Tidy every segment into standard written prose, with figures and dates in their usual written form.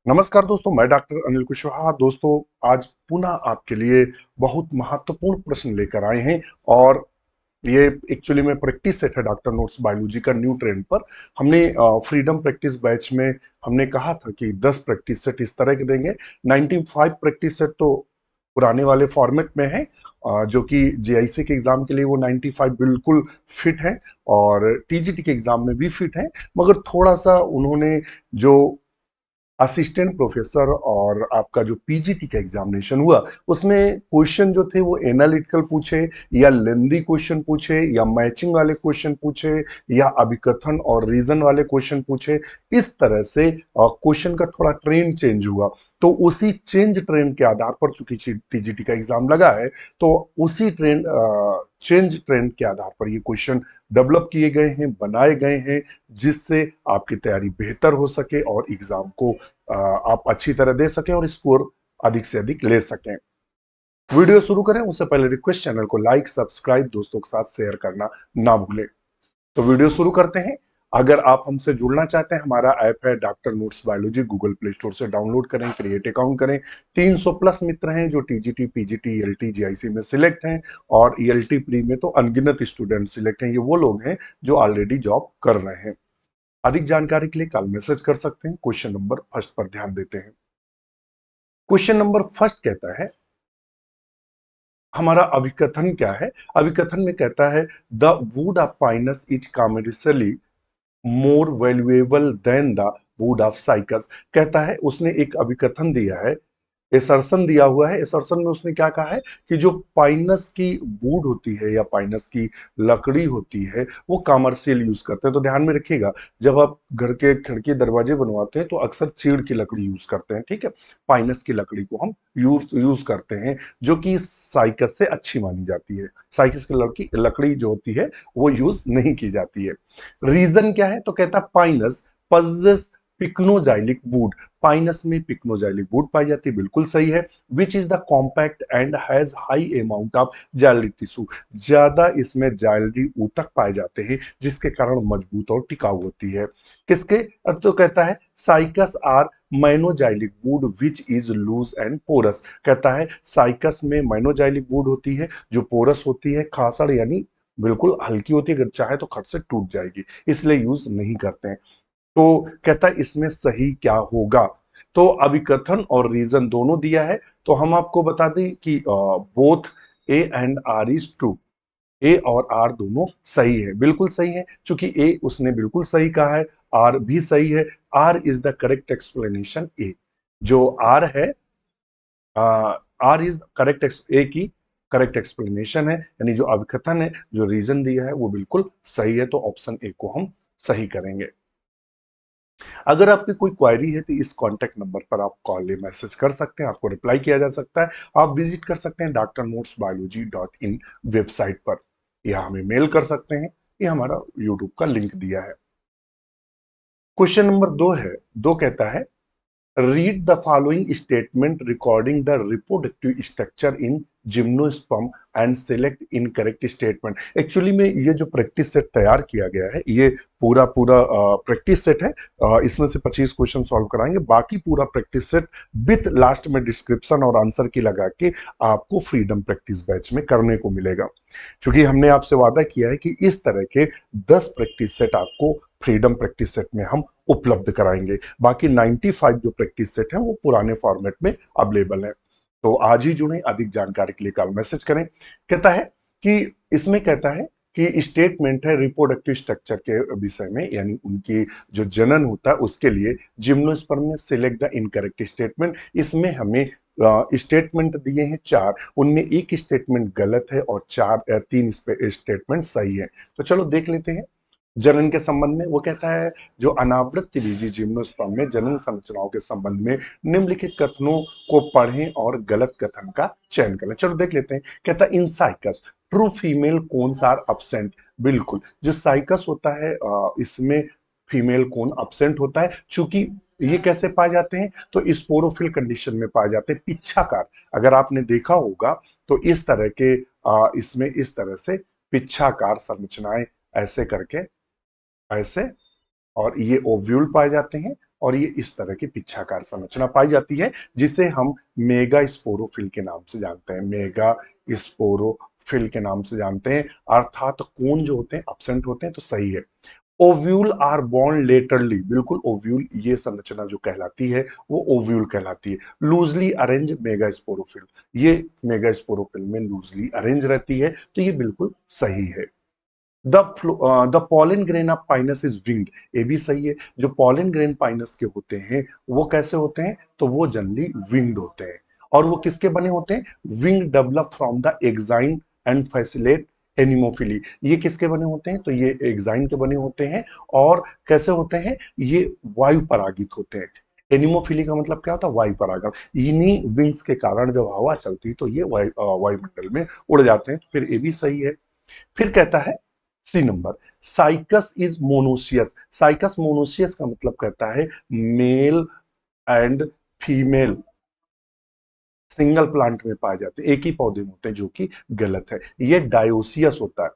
नमस्कार दोस्तों, मैं डॉक्टर अनिल कुशवाहा। दोस्तों, आज पुनः आपके लिए बहुत महत्वपूर्ण प्रश्न लेकर आए हैं और ये एक्चुअली में प्रैक्टिस सेट है डॉक्टर नोट्स बायोलॉजी का न्यू ट्रेंड पर। हमने फ्रीडम प्रैक्टिस बैच में हमने कहा था कि 10 प्रैक्टिस सेट इस तरह के देंगे। 95 प्रैक्टिस सेट तो पुराने वाले फॉर्मेट में है, जो कि जेआईसी के एग्जाम के लिए वो 95 बिल्कुल फिट है और टीजीटी के एग्जाम में भी फिट है। मगर थोड़ा सा उन्होंने जो असिस्टेंट प्रोफेसर और आपका जो पीजीटी का एग्जामिनेशन हुआ उसमें क्वेश्चन जो थे वो एनालिटिकल पूछे या लेंदी क्वेश्चन पूछे या मैचिंग वाले क्वेश्चन पूछे या अभिकथन और रीजन वाले क्वेश्चन पूछे। इस तरह से क्वेश्चन का थोड़ा ट्रेंड चेंज हुआ। तो उसी चेंज ट्रेंड के आधार पर चूंकि टीजीटी का एग्जाम लगा है, तो उसी चेंज ट्रेंड के आधार पर ये क्वेश्चन डेवलप किए गए हैं, बनाए गए हैं, जिससे आपकी तैयारी बेहतर हो सके और एग्जाम को आप अच्छी तरह दे सकें और स्कोर अधिक से अधिक ले सकें। वीडियो शुरू करें उससे पहले रिक्वेस्ट, चैनल को लाइक सब्सक्राइब दोस्तों के साथ शेयर करना ना भूलें। तो वीडियो शुरू करते हैं। अगर आप हमसे जुड़ना चाहते हैं, हमारा ऐप है doctor notes biology, Google play store से डाउनलोड करें, क्रिएट अकाउंट करें। 300 प्लस मित्र हैं जो टीजीटी पीजीटी ईएलटी जीआईसी में सिलेक्ट हैं और ईएलटी प्री में तो अनगिनत स्टूडेंट सिलेक्ट हैं। ये वो लोग हैं जो ऑलरेडी जॉब कर रहे हैं। अधिक जानकारी के लिए कॉल मैसेज कर सकते हैं। क्वेश्चन नंबर फर्स्ट पर ध्यान देते हैं। क्वेश्चन नंबर फर्स्ट कहता है, हमारा अभिकथन क्या है? अभिकथन में कहता है the wood of Pinus is commercially more valuable then the wood of cycas. कहता है, उसने एक अभिकथन दिया है, एसर्शन दिया हुआ है। एसर्शन में उसने क्या कहा है कि जो पाइनस की वुड होती है या पाइनस की लकड़ी होती है वो कमर्शियल यूज करते हैं। तो ध्यान में रखिएगा, जब आप घर के खिड़की दरवाजे बनवाते हैं तो अक्सर चीड़ की लकड़ी यूज करते हैं, ठीक है। पाइनस की लकड़ी को हम यूज करते हैं, जो कि साइकस से अच्छी मानी जाती है। साइकस की लकड़ी लकड़ी जो होती है वो यूज नहीं की जाती है। रीजन क्या है? तो कहता Pinus possesses pycnoxylic wood. Pinus में पिक्नोजाइलिक वुड पाई जाती है, बिल्कुल सही है। Which is the compact and has high amount of xylary tissue. ज्यादा इसमें जाइलरी ऊतक पाए जाते हैं, जिसके कारण मजबूत और टिकाऊ होती है। किसके? अब तो कहता है Cycas are manoxylic wood which is loose and porous. कहता है साइकस में माइनोजाइलिक वुड होती है जो पोरस होती है, खासड़ यानी बिल्कुल हल्की होती है, अगर चाहे तो खट से टूट जाएगी, इसलिए यूज नहीं करते हैं। तो कहता है इसमें सही क्या होगा? तो अभिकथन और रीजन दोनों दिया है, तो हम आपको बता दें कि both A and R is true. A और आर दोनों सही है, बिल्कुल सही है। क्योंकि ए उसने बिल्कुल सही कहा है, आर भी सही है। R is the correct explanation. A जो आर है, आर इज करेक्ट, ए की करेक्ट एक्सप्लेनेशन है, यानी जो अभिकथन है, जो रीजन दिया है वो बिल्कुल सही है। तो ऑप्शन ए को हम सही करेंगे। अगर आपकी कोई क्वायरी है तो इस कॉन्टैक्ट नंबर पर आप कॉल या मैसेज कर सकते हैं, आपको रिप्लाई किया जा सकता है। आप विजिट कर सकते हैं drnotesbiology.in वेबसाइट पर, या हमें मेल कर सकते हैं, ये हमारा यूट्यूब का लिंक दिया है। क्वेश्चन नंबर 2 है, 2 कहता है read the following statement recording the reproductive structure in gymnosperm and select incorrect statement. Actually में ये जो प्रैक्टिस सेट तैयार किया गया है, ये पूरा पूरा प्रैक्टिस सेट है। इसमें से 25 क्वेश्चन सॉल्व कराएंगे, बाकी पूरा प्रैक्टिस सेट विथ लास्ट में डिस्क्रिप्शन और आंसर की लगा के आपको फ्रीडम प्रैक्टिस बैच में करने को मिलेगा। क्योंकि हमने आपसे वादा किया है कि इस तरह के 10 प्रैक्टिस सेट आपको फ्रीडम प्रैक्टिस सेट में हम उपलब्ध कराएंगे। बाकी 95 जो प्रैक्टिस सेट हैं वो पुराने फॉर्मेट में अवेलेबल है। तो आज ही जुड़े, अधिक जानकारी के लिए कॉल मैसेज करें। कहता है कि इसमें कहता है कि स्टेटमेंट है रिप्रोडक्टिव स्ट्रक्चर के विषय में, यानी उनकी जो जनन होता है उसके लिए जिम्नोस्पर्म में सिलेक्ट द इनकरेक्ट स्टेटमेंट। इसमें हमें स्टेटमेंट दिए हैं 4, उनमें एक स्टेटमेंट गलत है और 3 स्टेटमेंट सही है। तो चलो देख लेते हैं। जनन के संबंध में वो कहता है जो अनावृत बीजी जिम्नोस्पर्म में जनन संरचनाओं के संबंध में निम्नलिखित कथनों को पढ़ें और गलत कथन का चयन करें। चलो देख लेते हैं। कहता है in Cycas true female cones are absent. बिल्कुल, जो साइकस होता है इसमें फीमेल कोन अब्सेंट होता है। चूंकि ये कैसे पाए जाते हैं? तो स्पोरोफिल कंडीशन में पाए जाते हैं, पिच्छाकार। अगर आपने देखा होगा तो इस तरह के इसमें इस तरह से पिच्छाकार संरचनाएं ऐसे करके, ऐसे, और ये ओव्यूल पाए जाते हैं। और ये इस तरह की पिच्छाकार संरचना पाई जाती है जिसे हम मेगा स्पोरोफिल के नाम से जानते हैं, मेगा स्पोरोफिल के नाम से जानते हैं। अर्थात कोन जो होते हैं एब्सेंट होते हैं, तो सही है। ओव्यूल आर बॉर्न लेटरली, बिल्कुल ओव्यूल ये संरचना जो कहलाती है वो ओव्यूल कहलाती है। लूजली अरेंज मेगास्पोरोफिल, ये मेगास्पोरोफिल में लूजली अरेंज रहती है, तो ये बिल्कुल सही है। The pollen grain of Pinus is winged, ये भी सही है। जो पॉलन ग्रेन पाइनस के होते हैं वो कैसे होते हैं, तो वो जनरली विंग्ड होते हैं। और वो किसके बने होते हैं, wing develop from the exine and facilitate anemophily, ये किसके बने होते हैं, तो ये एग्जाइन के बने होते हैं। और कैसे होते हैं, ये वायु परागित होते हैं। एनिमोफिली का मतलब क्या होता है, वायु परागण। इन्हीं विंग्स के कारण जब हवा चलती है तो ये वायुमंडल में उड़ जाते हैं, तो फिर ये भी सही है। फिर कहता है C number, Cycas is monoecious. Cycas monoecious का मतलब कहता है male and female single plant में पाए जाते हैं, एक ही पौधे में होते हैं, जो कि गलत है। ये डायोसियस होता है।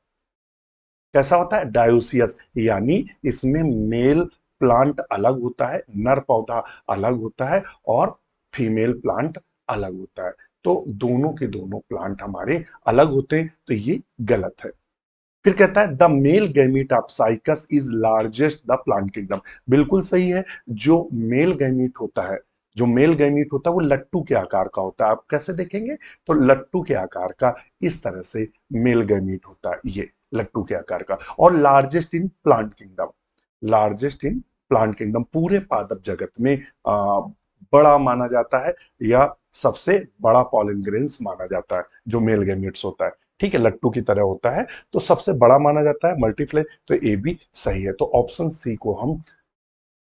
कैसा होता है, डायोसियस, यानी इसमें मेल प्लांट अलग होता है, नर पौधा अलग होता है, और फीमेल प्लांट अलग होता है। तो दोनों के दोनों प्लांट हमारे अलग होते हैं, तो ये गलत है। फिर कहता है the male gamete of Cycas is largest the plant kingdom, बिल्कुल सही है। जो मेल गैमीट होता है, जो मेल गैमीट होता है वो लट्टू के आकार का होता है। आप कैसे देखेंगे, तो लट्टू के आकार का इस तरह से मेल गैमीट होता है, ये लट्टू के आकार का। और largest in plant kingdom, largest in plant kingdom, पूरे पादप जगत में बड़ा माना जाता है, या सबसे बड़ा पॉलन ग्रेन्स माना जाता है जो मेल गैमीट्स होता है। ठीक है, लट्टू की तरह होता है, तो सबसे बड़ा माना जाता है मल्टीप्लाई, तो ए भी सही है। तो ऑप्शन सी को हम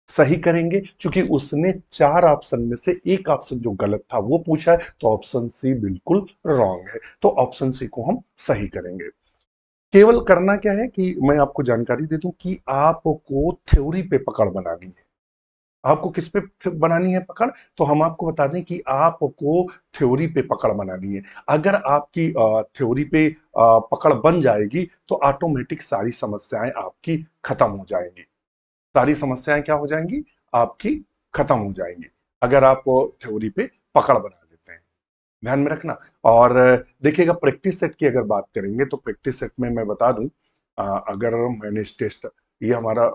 सही करेंगे, क्योंकि उसने 4 ऑप्शन में से एक ऑप्शन जो गलत था वो पूछा है, तो ऑप्शन सी बिल्कुल रॉन्ग है। तो ऑप्शन सी को हम सही करेंगे। केवल करना क्या है कि मैं आपको जानकारी दे दूं कि आपको थ्योरी पे पकड़ बनानी है। आपको किस पे बनानी है पकड़, तो हम आपको बता दें कि आपको थ्योरी पे पकड़ बनानी है। अगर आपकी थ्योरी पे पकड़ बन जाएगी तो ऑटोमेटिक सारी समस्याएं आपकी खत्म हो जाएंगी। सारी समस्याएं क्या हो जाएंगी, आपकी खत्म हो जाएंगी, अगर आप थ्योरी पे पकड़ बना लेते हैं। ध्यान में रखना। और देखिएगा, प्रैक्टिस सेट की अगर बात करेंगे तो प्रैक्टिस सेट में मैं बता दूं, अगर मैंने टेस्ट, ये हमारा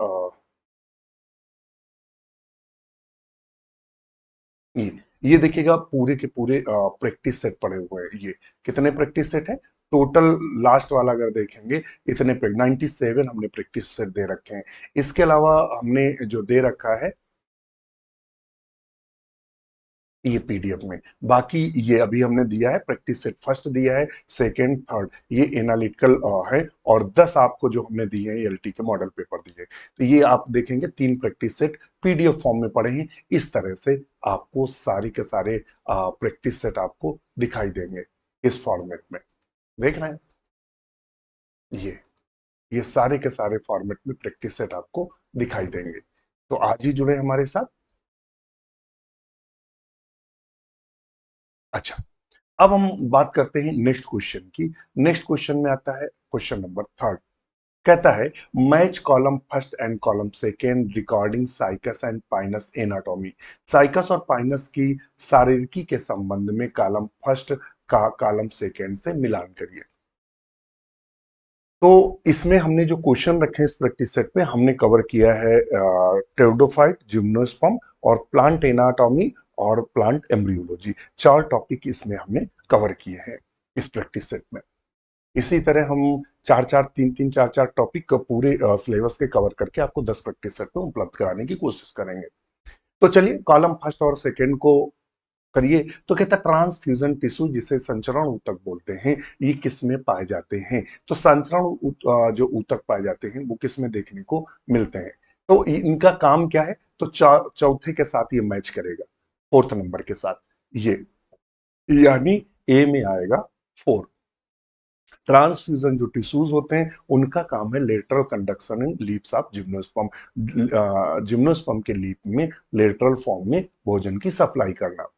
ये देखिएगा पूरे के पूरे प्रैक्टिस सेट पड़े हुए हैं। ये कितने प्रैक्टिस सेट है टोटल, लास्ट वाला अगर देखेंगे इतने 97 हमने प्रैक्टिस सेट दे रखे हैं। इसके अलावा हमने जो दे रखा है ये पीडीएफ में, बाकी ये अभी हमने दिया है प्रैक्टिस सेट, फर्स्ट दिया है, सेकंड, थर्ड, ये एनालिटिकल है। और 10 आपको जो हमने दिए हैं एलटी के मॉडल पेपर दिए, तो ये आप देखेंगे 3 प्रैक्टिस सेट पीडीएफ फॉर्म में पड़े हैं। इस तरह से आपको सारी के सारे प्रैक्टिस सेट आपको दिखाई देंगे इस फॉर्मेट में। देख रहे हैं, ये सारे के सारे फॉर्मेट में प्रैक्टिस सेट आपको दिखाई देंगे। तो आज ही जुड़े हमारे साथ। अच्छा, अब हम बात करते हैं नेक्स्ट क्वेश्चन की। नेक्स्ट क्वेश्चन में आता है क्वेश्चन नंबर 3, कहता है match column first and column second recording cycas and Pinus anatomy. Cycas और पाइनस की शारीरिकी के संबंध में कॉलम फर्स्ट का कॉलम सेकेंड से मिलान करिए। तो इसमें हमने जो क्वेश्चन रखे हैं इस प्रैक्टिस सेट में, हमने कवर किया है टेरिडोफाइट, जिम्नोस्पर्म और प्लांट एनाटॉमी और प्लांट एम्ब्रियोलॉजी। 4 टॉपिक इसमें हमने कवर किए हैं इस प्रैक्टिस सेट में। इसी तरह हम 4-4 टॉपिक पूरे सिलेबस के कवर करके आपको 10 प्रैक्टिस सेट में उपलब्ध कराने की कोशिश करेंगे। तो चलिए कॉलम फर्स्ट और सेकेंड को करिए। तो कहता है ट्रांसफ्यूजन टिश्यू जिसे संचरण ऊतक बोलते हैं, ये किस में पाए जाते हैं। तो संचरण जो ऊतक पाए जाते हैं वो किस में देखने को मिलते हैं। तो इनका काम क्या है, तो चौथे के साथ ये मैच करेगा, फोर्थ नंबर के साथ, ये यानी ए में आएगा 4। ट्रांसफ्यूजन जो टिश्यूज होते हैं उनका काम है lateral conduction in leaves of gymnosperm, gymnosperm के लीफ में लेटरल फॉर्म में भोजन की सप्लाई करना।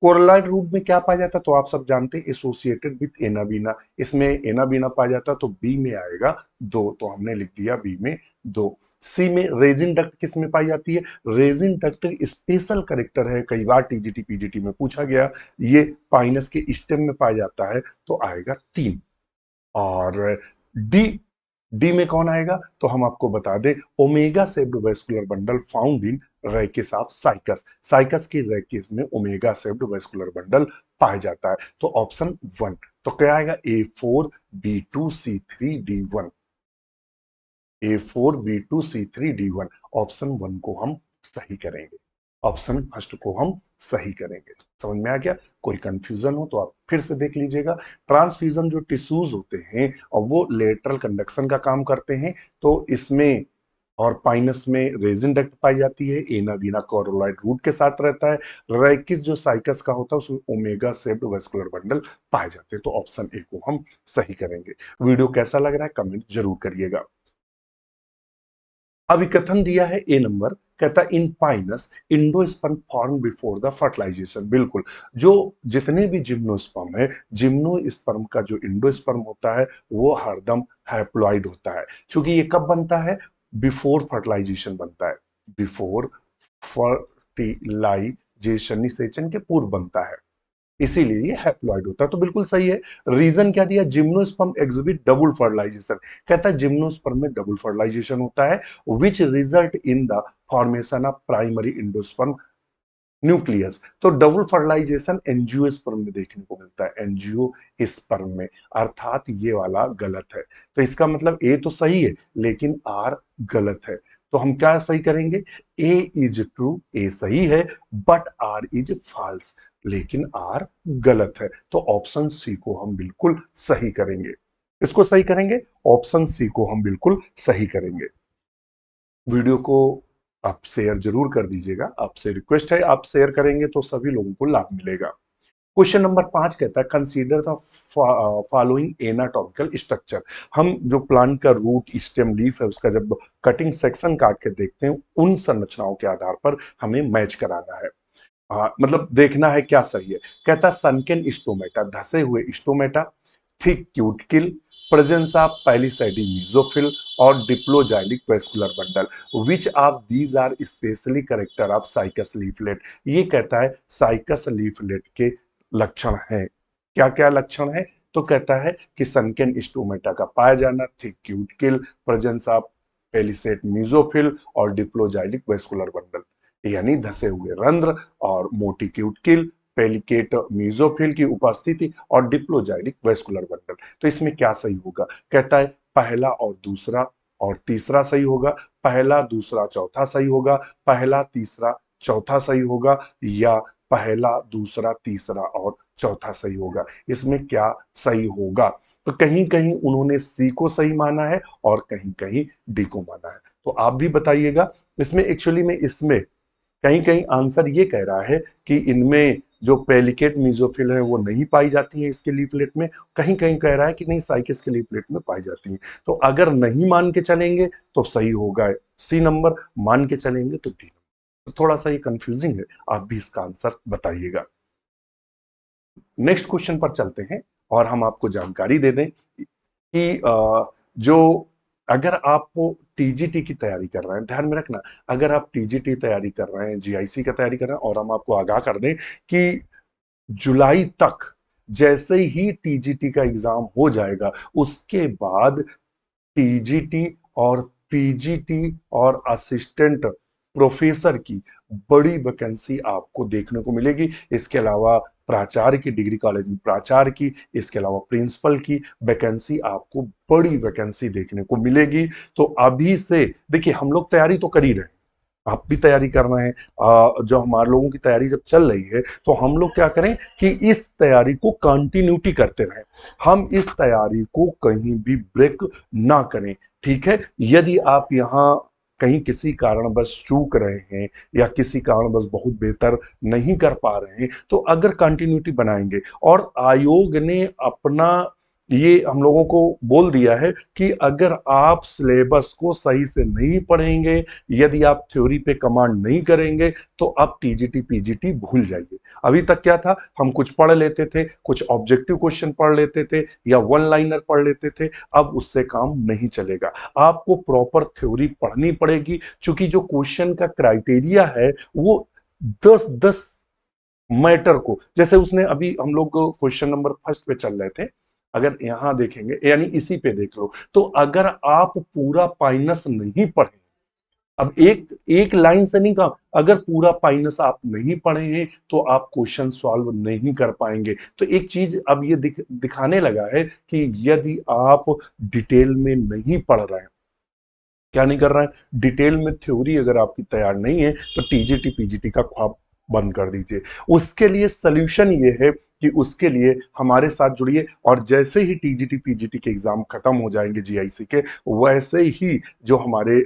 कोरलॉइड रूट में क्या पाया जाता है, तो आप सब जानते हैं एसोसिएटेड विथ एनाबीना, इसमें एनाबीना पाया जाता है, तो बी में आएगा 2, तो हमने लिख दिया बी में 2। सी में रेजिन डक्ट किस में पाई जाती है? रेजिन डक्ट स्पेशल करेक्टर है, कई बार टीजीटी पीजीटी में पूछा गया, ये पाइनस के स्टेम में पाया जाता है, तो आएगा 3। और डी, डी में कौन आएगा? तो हम आपको बता दें, omega shaped vascular bundle found in rachis of cycas, cycas की रैकिस में ओमेगा शेप्ड वेस्कुलर बंडल पाया जाता है, तो ऑप्शन 1। तो क्या आएगा? A4B2C3D1, A4B2C3D1, ऑप्शन 1 को हम सही करेंगे, ऑप्शन फर्स्ट को हम सही करेंगे। समझ में आ गया? कोई कंफ्यूजन हो तो आप फिर से देख लीजिएगा। ट्रांसफ्यूजन जो टिश्यूज होते हैं और वो लेटरल कंडक्शन का काम करते हैं, तो इसमें और पाइनस में रेजिन डक्ट पाई जाती है, एना वीना कोरोलॉइड रूट के साथ रहता है, रैकिस जो साइकस का होता है उसमें ओमेगा शेप्ड वेस्कुलर बंडल पाए जाते हैं, तो ऑप्शन ए को हम सही करेंगे। वीडियो कैसा लग रहा है कमेंट जरूर करिएगा। अभी कथन दिया है ए नंबर, कहता in Pinus endosperm form before the fertilization. बिल्कुल, जो जितने भी जिम्नोस्पर्म है, जिम्नोस्पर्म का जो इंडोस्पर्म होता है वो हरदम हैप्लॉइड होता है। क्योंकि ये कब बनता है? बिफोर फर्टिलाइजेशन बनता है, बिफोर फर्टिलाइजेशन, निषेचन के पूर्व बनता है, इसीलिए ये हैप्लॉइड होता है। तो बिल्कुल सही है। रीजन क्या दिया? जिम्नोस्पर्म एग्जिबिट डबल फर्टिलाइजेशन, कहता है जिम्नोस्पर्म में डबल फर्टिलाइजेशन होता है, which result in the formation of primary endosperm nucleus. तो डबल फर्टिलाइजेशन एंजियोस्पर्म में देखने को मिलता है, एंजियोस्पर्म में, अर्थात ये वाला गलत है। तो इसका मतलब ए तो सही है लेकिन आर गलत है, तो हम क्या सही करेंगे? ए इज ट्रू, ए सही है, बट आर इज फॉल्स, लेकिन आर गलत है, तो ऑप्शन सी को हम बिल्कुल सही करेंगे। इसको सही करेंगे, ऑप्शन सी को हम बिल्कुल सही करेंगे। वीडियो को आप शेयर जरूर कर दीजिएगा, आपसे रिक्वेस्ट है, आप शेयर करेंगे तो सभी लोगों को लाभ मिलेगा। क्वेश्चन नंबर 5 कहता है consider the following anatomical structure. हम जो प्लांट का रूट स्टेम लीफ है उसका जब कटिंग सेक्शन काट के देखते हैं, उन संरचनाओं के आधार पर हमें मैच कराना है, मतलब देखना है क्या सही है। कहता है सनकेन स्टोमेटा, धसे हुए stomata, thick cuticle, presence of palisadic mesophyll और diploxylic vascular bundle, which of these are specially character of Cycas leaflet. ये कहता है साइकस लीफलेट के लक्षण हैं। क्या क्या लक्षण है? तो कहता है कि सनकेन स्टोमेटा का पाया जाना, thick cuticle, presence of palisade mesophyll और डिप्लोजाइलिक वेस्कुलर बंडल, यानी धसे हुए रंध्र और मोटी क्यूटिकल, पेलिकेट मेसोफिल की उपस्थिति और डिप्लोजाइलिक वेस्कुलर बंडल। तो इसमें क्या सही होगा? कहता है पहला और दूसरा और तीसरा सही होगा, पहला दूसरा चौथा सही होगा, पहला तीसरा चौथा सही होगा, या पहला दूसरा तीसरा और चौथा सही होगा। इसमें क्या सही होगा? तो कहीं कहीं उन्होंने सी को सही माना है और कहीं कहीं डी को माना है, तो आप भी बताइएगा। इसमें एक्चुअली में इसमें कहीं कहीं आंसर ये कह रहा है कि इनमें जो पेलिकेट मीजोफिल है वो नहीं पाई जाती है इसके लीफलेट में, कहीं कहीं कह रहा है कि नहीं साइकिस के लीफलेट में पाई जाती है। तो अगर नहीं मान के चलेंगे तो सही होगा सी नंबर, मान के चलेंगे तो डी नंबर। तो थोड़ा सा ये कंफ्यूजिंग है, आप भी इसका आंसर बताइएगा। नेक्स्ट क्वेश्चन पर चलते हैं और हम आपको जानकारी दे दें कि जो अगर आप टीजीटी की तैयारी कर रहे हैं, ध्यान में रखना, अगर आप टीजीटी तैयारी कर रहे हैं, जीआईसी का तैयारी कर रहे हैं, और हम आपको आगाह कर दें कि जुलाई तक जैसे ही टीजीटी का एग्जाम हो जाएगा उसके बाद टीजीटी और पीजीटी और असिस्टेंट प्रोफेसर की बड़ी वैकेंसी आपको देखने को मिलेगी। इसके अलावा प्राचार्य की, डिग्री कॉलेज में प्राचार्य की, इसके अलावा प्रिंसिपल की वैकेंसी, आपको बड़ी वैकेंसी देखने को मिलेगी। तो अभी से देखिए, हम लोग तैयारी तो कर ही रहे हैं, आप भी तैयारी कर रहे हैं, जो हमारे लोगों की तैयारी जब चल रही है तो हम लोग क्या करें कि इस तैयारी को कंटिन्यूटी करते रहें, हम इस तैयारी को कहीं भी ब्रेक ना करें, ठीक है। यदि आप यहाँ कहीं किसी कारणवश चूक रहे हैं या किसी कारणवश बहुत बेहतर नहीं कर पा रहे हैं, तो अगर कंटिन्यूटी बनाएंगे और आयोग ने अपना ये हम लोगों को बोल दिया है कि अगर आप सिलेबस को सही से नहीं पढ़ेंगे, यदि आप थ्योरी पे कमांड नहीं करेंगे, तो आप टीजीटी पीजीटी भूल जाइए। अभी तक क्या था, हम कुछ पढ़ लेते थे, कुछ ऑब्जेक्टिव क्वेश्चन पढ़ लेते थे या वन लाइनर पढ़ लेते थे। अब उससे काम नहीं चलेगा, आपको प्रॉपर थ्योरी पढ़नी पड़ेगी, क्योंकि जो क्वेश्चन का क्राइटेरिया है वो 10 मैटर को, जैसे उसने अभी हम लोग क्वेश्चन नंबर फर्स्ट पे चल रहे थे, अगर यहां देखेंगे यानी इसी पे देख लो, तो अगर आप पूरा पाइनस नहीं पढ़े, अब एक एक लाइन से नहीं कहा, अगर पूरा पाइनस आप नहीं पढ़े हैं तो आप क्वेश्चन सॉल्व नहीं कर पाएंगे। तो एक चीज अब ये दिखाने लगा है कि यदि आप डिटेल में नहीं पढ़ रहे हैं, क्या नहीं कर रहा है, डिटेल में थ्योरी अगर आपकी तैयार नहीं है, तो टीजीटी पीजीटी का ख्वाब बंद कर दीजिए। उसके लिए सल्यूशन ये है कि उसके लिए हमारे साथ जुड़िए, और जैसे ही टीजीटी पीजीटी के एग्जाम खत्म हो जाएंगे जीआईसी के, वैसे ही जो हमारे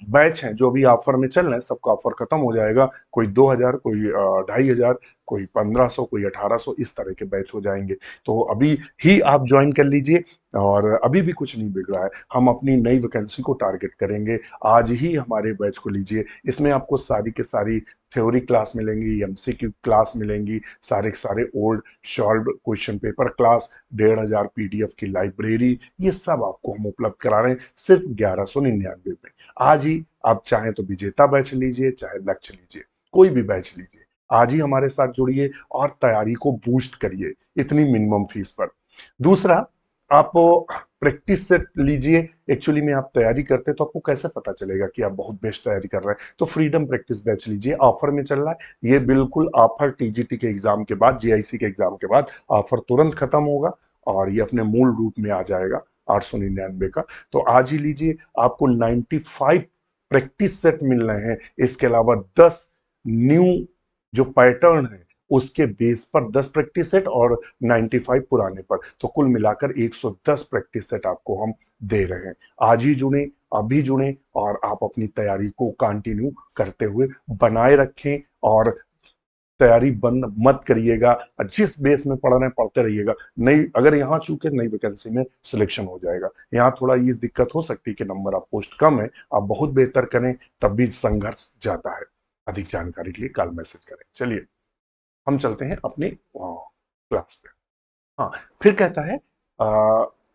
बैच हैं जो अभी ऑफर में चल रहे हैं, सबका ऑफर खत्म हो जाएगा। कोई 2000, कोई 2500, कोई 1500, कोई 1800, इस तरह के बैच हो जाएंगे। तो अभी ही आप ज्वाइन कर लीजिए, और अभी भी कुछ नहीं बिगड़ा है, हम अपनी नई वैकेंसी को टारगेट करेंगे। आज ही हमारे बैच को लीजिए, इसमें आपको सारी के सारी थ्योरी क्लास मिलेंगी, एमसीक्यू क्लास मिलेंगी, सारे के सारे old solve question paper class, 1500 PDF की लाइब्रेरी, ये सब आपको हम उपलब्ध करा रहे हैं सिर्फ 1199 में। आज ही आप चाहें तो विजेता बैच लीजिए, चाहे लक्ष्य लीजिए, कोई भी बैच लीजिए, आज ही हमारे साथ जुड़िए और तैयारी को बूस्ट करिए इतनी मिनिमम फीस पर। दूसरा, आप प्रैक्टिस सेट लीजिए। एक्चुअली में आप तैयारी करते तो आपको कैसे पता चलेगा कि आप बहुत बेस्ट तैयारी कर रहे हैं, तो फ्रीडम प्रैक्टिस बैच लीजिए, ऑफर में चल रहा है। ये बिल्कुल ऑफर टीजीटी के एग्जाम के बाद, जीआईसी के एग्जाम के बाद ऑफर तुरंत खत्म होगा, और ये अपने मूल रूप में आ जाएगा 899 का। तो आज ही लीजिए, आपको 95 प्रैक्टिस सेट मिल रहे हैं, इसके अलावा 10 न्यू जो पैटर्न है उसके बेस पर 10 प्रैक्टिस सेट, और 95 पुराने पर, तो कुल मिलाकर 110 प्रैक्टिस सेट आपको हम दे रहे हैं। आज ही जुड़े, अभी जुड़े, और आप अपनी तैयारी को कंटिन्यू करते हुए बनाए रखें, और तैयारी बंद मत करिएगा। जिस बेस में पढ़ रहे हैं पढ़ते रहिएगा, नई अगर यहाँ चूके नई वैकेंसी में सिलेक्शन हो जाएगा। यहाँ थोड़ा ये दिक्कत हो सकती है कि नंबर आप पोस्ट कम है, आप बहुत बेहतर करें तब भी संघर्ष जाता है। अधिक जानकारी के लिए कॉल मैसेज करें। चलिए हम चलते हैं अपनी क्लास पे। हाँ, फिर कहता है,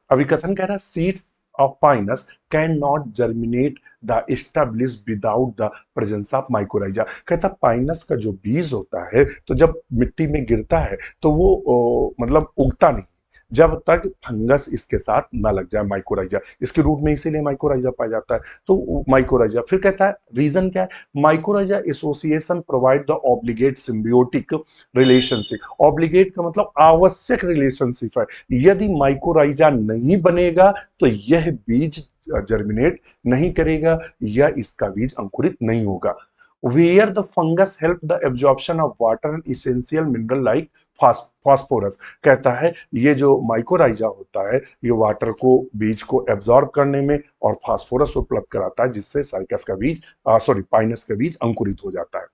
अभिकथन कह रहा है, seeds of Pinus can not germinate the establish without the presence of mycorrhiza. कहता पाइनस का जो बीज होता है, तो जब मिट्टी में गिरता है तो वो मतलब उगता नहीं, जब तक फंगस इसके साथ ना लग जाए, माइकोराइजा इसके रूट में, इसीलिए माइकोराइजा पाया जाता है। तो माइकोराइजा, फिर कहता है रीजन क्या है, mycorrhiza association provide the obligate symbiotic relationship. Obligate का मतलब आवश्यक रिलेशनशिप है, यदि माइकोराइजा नहीं बनेगा तो यह बीज जर्मिनेट नहीं करेगा, या इसका बीज अंकुरित नहीं होगा। Where the fungus help the absorption of water and essential mineral like phosphorus. कहता है ये जो माइकोराइजा होता है, ये वाटर को, बीज को एब्जॉर्ब करने में, और फास्फोरस उपलब्ध कराता है, जिससे साइकस का बीज, सॉरी पाइनस का बीज अंकुरित हो जाता है।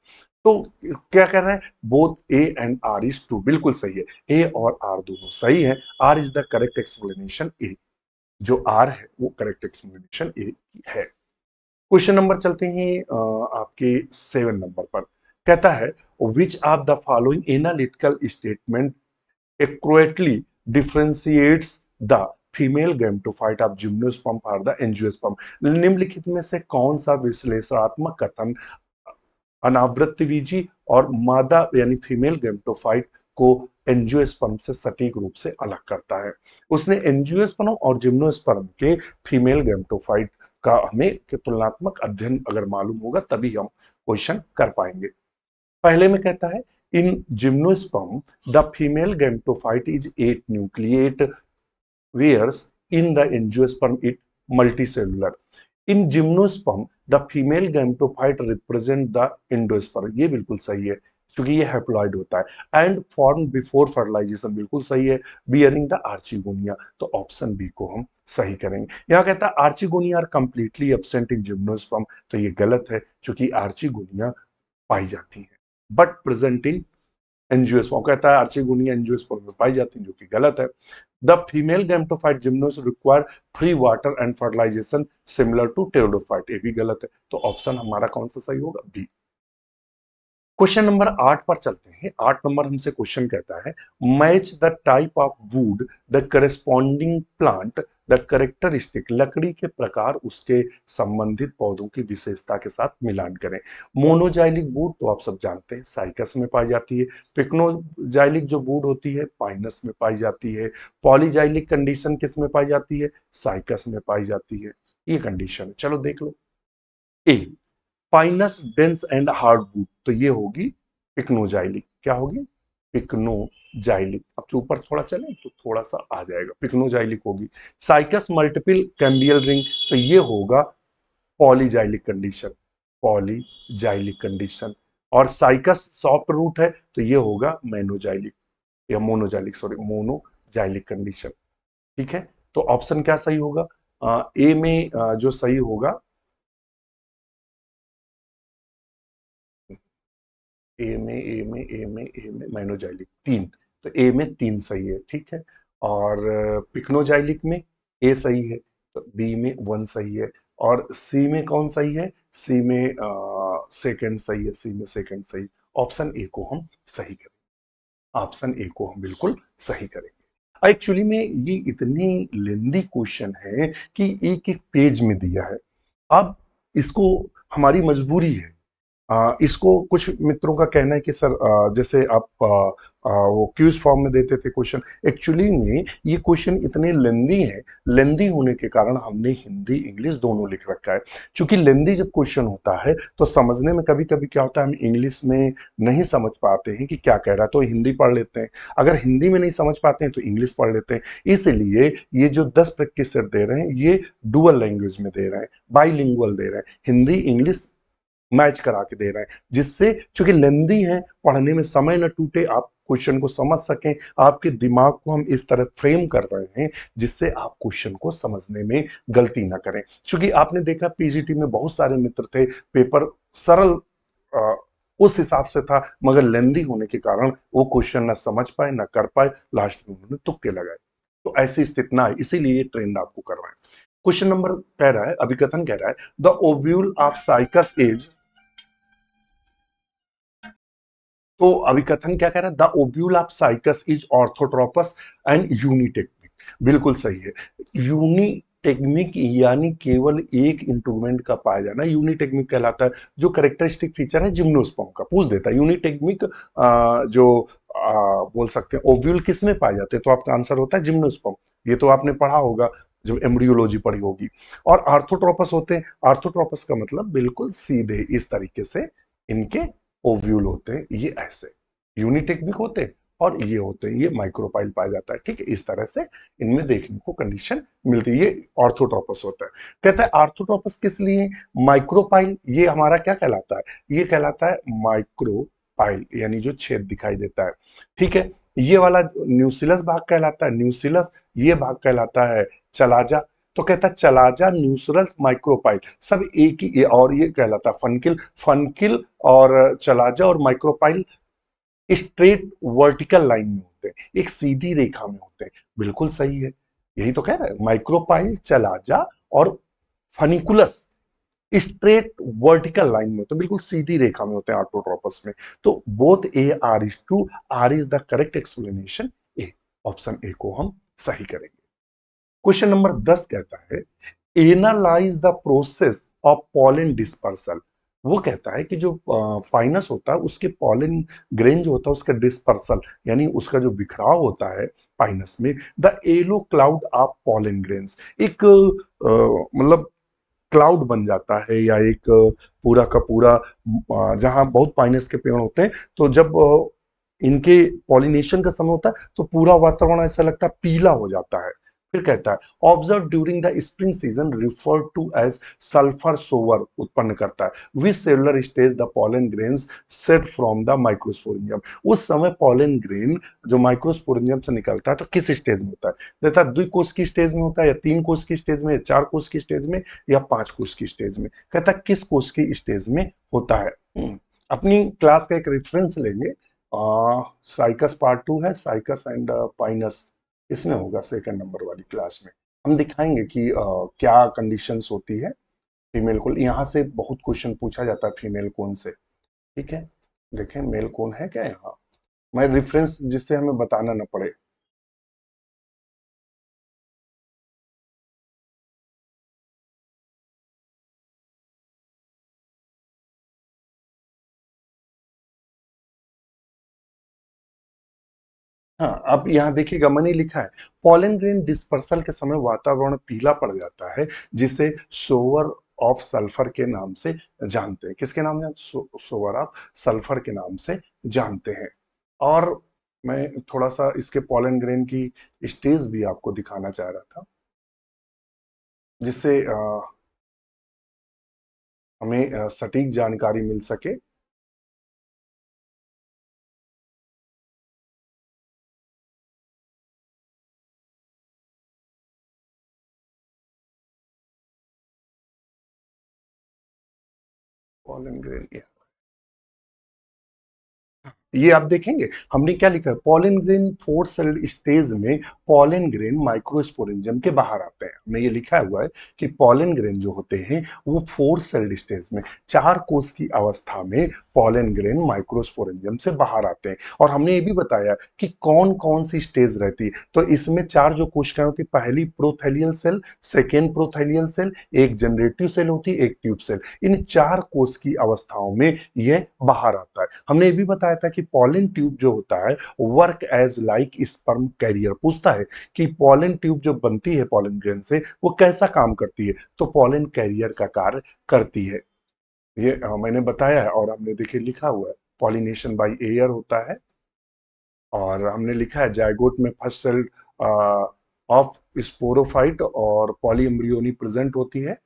तो क्या कर रहे हैं, both A and R is true, बिल्कुल सही है, ए और आर दोनों सही है। R is the correct explanation, A जो आर है वो करेक्ट एक्सप्लेनेशन ए है। क्वेश्चन नंबर चलते हैं आपके 7 नंबर पर। कहता है, which of the following analytical statement accurately differentiates the female gametophyte of gymnosperm और द एंजियोस्पर्म। निम्नलिखित में से कौन सा विश्लेषणात्मक कथन अनावृत्तिबीजी और मादा यानी फीमेल गैमेटोफाइट को एंजियोस्पर्म से सटीक रूप से अलग करता है। उसने एंजियोस्पर्म और जिम्नोस्पर्म के फीमेल गैमेटोफाइट का हमें तुलनात्मक अध्ययन अगर मालूम होगा तभी हम क्वेश्चन कर पाएंगे। पहले में कहता है, इन gymnosperm the female gametophyte is 8 nucleate, whereas in the angiosperm it multicellular. In gymnosperm the female gametophyte represent the endosperm, ये बिल्कुल सही है क्योंकि ये हैप्लॉइड होता है। एंड फॉर्म बिफोर फर्टिलाइजेशन, बिल्कुल सही है। बियरिंग द आर्चिगोनिया, तो ऑप्शन बी को हम सही करेंगे। यहाँ कहता है archegonia are completely absent in gymnosperm, तो ये गलत है क्योंकि आर्चिगोनिया पाई जाती है बट प्रेजेंट इन एंजियोस्पर्म कहता है अर्चिगोनिया एंजियोस्पर्म में पाई जाती है, जो कि गलत है। The female gametophyte gymnos require free water and fertilisation similar to pteridophyte, ये भी गलत है। तो ऑप्शन हमारा कौन सा सही होगा? बी। क्वेश्चन नंबर 8 पर चलते हैं। 8 नंबर हमसे क्वेश्चन कहता है match the type of would the corresponding plant the characteristic, लकड़ी के प्रकार उसके संबंधित पौधों की विशेषता के साथ मिलान करें। मोनोजाइलिक वुड तो आप सब जानते हैं साइकस में पाई जाती है। पिक्नोजाइलिक जो वुड होती है पाइनस में पाई जाती है। पॉलीजाइलिक कंडीशन किस में पाई जाती है? साइकस में पाई जाती है। ये कंडीशन है, चलो देख लो। ए पाइनस डेंस एंड हार्डवुड, तो ये होगी पिक्नोजाइलिक। क्या होगी? पिक्नोजाइलिक। अब जो ऊपर थोड़ा चले तो थोड़ा सा आ जाएगा, पिक्नोजाइलिक होगी। साइकस मल्टीपल कैम्बियल रिंग, तो ये होगा पॉलीजाइलिक कंडीशन, पॉलीजाइलिक कंडीशन। और साइकस सॉफ्ट रूट है तो ये होगा मेनोजाइलिक या मोनोजाइलिक, सॉरी मोनोजाइलिक कंडीशन। ठीक है, तो ऑप्शन क्या सही होगा? ए में जो सही होगा, ए में माइनोजाइलिक 3, तो ए में 3 सही है। ठीक है, और पिक्नोजाइलिक में ए सही है, तो बी में 1 सही है। और सी में कौन सही है? सी में सेकंड सही है, सी में सेकंड सही। ऑप्शन ए को हम सही करेंगे, ऑप्शन ए को हम बिल्कुल सही करेंगे। एक्चुअली में ये इतने लेंदी क्वेश्चन है कि एक एक पेज में दिया है। अब इसको हमारी मजबूरी है, इसको कुछ मित्रों का कहना है कि सर जैसे आप वो क्यूज फॉर्म में देते थे क्वेश्चन, एक्चुअली में ये क्वेश्चन इतने लेंदी हैं, लेंदी होने के कारण हमने हिंदी इंग्लिश दोनों लिख रखा है। क्योंकि लेंदी जब क्वेश्चन होता है तो समझने में कभी कभी क्या होता है, हम इंग्लिश में नहीं समझ पाते हैं कि क्या कह रहा है, तो हिंदी पढ़ लेते हैं। अगर हिंदी में नहीं समझ पाते हैं तो इंग्लिश पढ़ लेते हैं। इसलिए ये जो 10 प्रैक्टिस सेट दे रहे हैं ये डुअल लैंग्वेज में दे रहे हैं, बाइलिंगुअल दे रहे हैं, हिंदी इंग्लिश मैच करा के दे रहे हैं, जिससे चूंकि लेंदी है, पढ़ने में समय न टूटे, आप क्वेश्चन को समझ सकें। आपके दिमाग को हम इस तरह फ्रेम कर रहे हैं जिससे आप क्वेश्चन को समझने में गलती ना करें। क्योंकि आपने देखा पीजीटी में बहुत सारे मित्र थे, पेपर सरल अ, उस हिसाब से था, मगर लेंदी होने के कारण वो क्वेश्चन ना समझ पाए ना कर पाए, लास्ट में उन्होंने तुक्के लगाए। तो ऐसी स्थिति ना है, इसीलिए ये ट्रेंड आपको कर रहे हैं। क्वेश्चन नंबर कह रहा है, अभिकथन कह रहा है the ovule of Cycas is, तो अभिकथन क्या कह रहा है? The ovule of Cycas is orthotropous and unitegmic, बिल्कुल सही है। यूनिटेक्मिक यानी केवल एक इंट्रूमेंट का पाया जाना यूनिटेक्मिक कहलाता है। जो कैरेक्टरिस्टिक फीचर है जिम्नोस्पर्म का, पूछ देता है यूनिटेक्मिक जो बोल सकते हैं ओव्यूल किस में पाए जाते हैं, तो आपका आंसर होता है जिम्नोस्पर्म। ये तो आपने पढ़ा होगा जब एम्ब्रियोलॉजी पढ़ी होगी। और आर्थोट्रोपस होते हैं, आर्थोट्रोपस का मतलब बिल्कुल सीधे इस तरीके से इनके ओव्यूल होते हैं, ये ऐसे यूनिटेक्मिक होते हैं और ये होते हैं, ये माइक्रोपाइल पाया जाता है। ठीक है, इस तरह से इनमें देखने को कंडीशन मिलती है। ये ऑर्थोट्रोपस होता है। कहता है आर्थोट्रोपस किस लिए? माइक्रोपाइल ये हमारा क्या कहलाता है? ये कहलाता है माइक्रोपाइल, यानी जो छेद दिखाई देता है। ठीक है, ये वाला न्यूसिलस भाग कहलाता है न्यूसिलस, ये भाग कहलाता है चलाजा। तो कहता है चलाजा न्यूसरल्स माइक्रोपाइल सब एक ही, और ये कहलाता है फनकिल। फनकिल और चलाजा और माइक्रोपाइल स्ट्रेट वर्टिकल लाइन में होते हैं, एक सीधी रेखा में होते हैं, बिल्कुल सही है। यही तो कह रहा है, माइक्रोपाइल चलाजा और फनिकुलस स्ट्रेट वर्टिकल लाइन में होते हैं, बिल्कुल सीधी रेखा में होते हैं ऑर्थोट्रोपस में। तो both A R is true, R is the correct explanation, A. Option A को हम सही करेंगे। क्वेश्चन नंबर 10 कहता है analyse the process of pollen dispersal. वो कहता है कि जो पाइनस होता है उसके पॉलन ग्रेन जो होता है उसका डिस्पर्सल यानी उसका जो बिखराव होता है पाइनस में, the yellow cloud of pollen grains, एक मतलब क्लाउड बन जाता है, या एक पूरा का पूरा जहां बहुत पाइनस के पेड़ होते हैं, तो जब इनके पॉलिनेशन का समय होता है तो पूरा वातावरण ऐसा लगता है पीला हो जाता है। फिर कहता है observe during the spring season refer to as sulphur shower, उत्पन्न करता है which cellular stage the pollen grains shed from the microsporangium. उस समय पॉलन ग्रेन जो माइक्रोस्पोरेंजियम से निकलता है तो किस स्टेज में होता है? देता है 2 कोष की स्टेज में होता है, या 3 कोष की स्टेज में, या 4 कोष की स्टेज में, या 5 कोष की स्टेज में। कहता है किस कोष की स्टेज में होता है। अपनी क्लास का एक रेफरेंस लेंगे, साइकस पार्ट 2 है, साइकस एंड पाइनस, इसमें होगा सेकंड नंबर वाली क्लास में। हम दिखाएंगे कि क्या कंडीशंस होती है फीमेल कोन। यहाँ से बहुत क्वेश्चन पूछा जाता है फीमेल कोन से, ठीक है। देखें मेल कोन है क्या यहाँ, मैं रेफरेंस जिससे हमें बताना ना पड़े। हाँ, अब यहाँ देखिएगा मैंने लिखा है पॉलन ग्रेन डिस्पर्सल के समय वातावरण पीला पड़ जाता है, जिसे सोवर ऑफ सल्फर के नाम से जानते हैं। किसके नाम से? सोवर ऑफ सल्फर के नाम से जानते हैं। और मैं थोड़ा सा इसके पॉलन ग्रेन की स्टेज भी आपको दिखाना चाह रहा था, जिससे हमें सटीक जानकारी मिल सके। पॉलन ग्रेन ये आप देखेंगे हमने क्या लिखा है, pollen grain four sailed stage में पॉलन ग्रेन माइक्रोस्पोरेंजियम के बाहर आते हैं। हमें ये लिखा हुआ है कि पॉलन ग्रेन जो होते हैं वो फोर सेल्ड स्टेज में, चार कोष की अवस्था में पॉलन ग्रेन माइक्रोस्पोरेंजियम से बाहर आते हैं। और हमने ये भी बताया कि कौन कौन सी स्टेज रहती है। तो इसमें चार जो कोशिकाएं होती, पहली प्रोथैलियल सेल, सेकेंड प्रोथैलियल सेल, एक जनरेटिव सेल होती है, एक ट्यूब सेल। इन चार कोष की अवस्थाओं में यह बाहर आता है। हमने ये भी बताया था कि पॉलन ट्यूब जो होता है work as like sperm carrier. पूछता है कि पॉलन ट्यूब जो बनती है पॉलन ग्रेन से वो कैसा काम करती है, तो पॉलन कैरियर का कार्य करती है। ये मैंने बताया है। और हमने देखिए लिखा हुआ है पॉलिनेशन बाय एयर होता है। और हमने लिखा है जायगोट में फर्स्ट सेल ऑफ स्पोरोफाइट और पॉलीएम्ब्रियोनी प्रेजेंट होती है।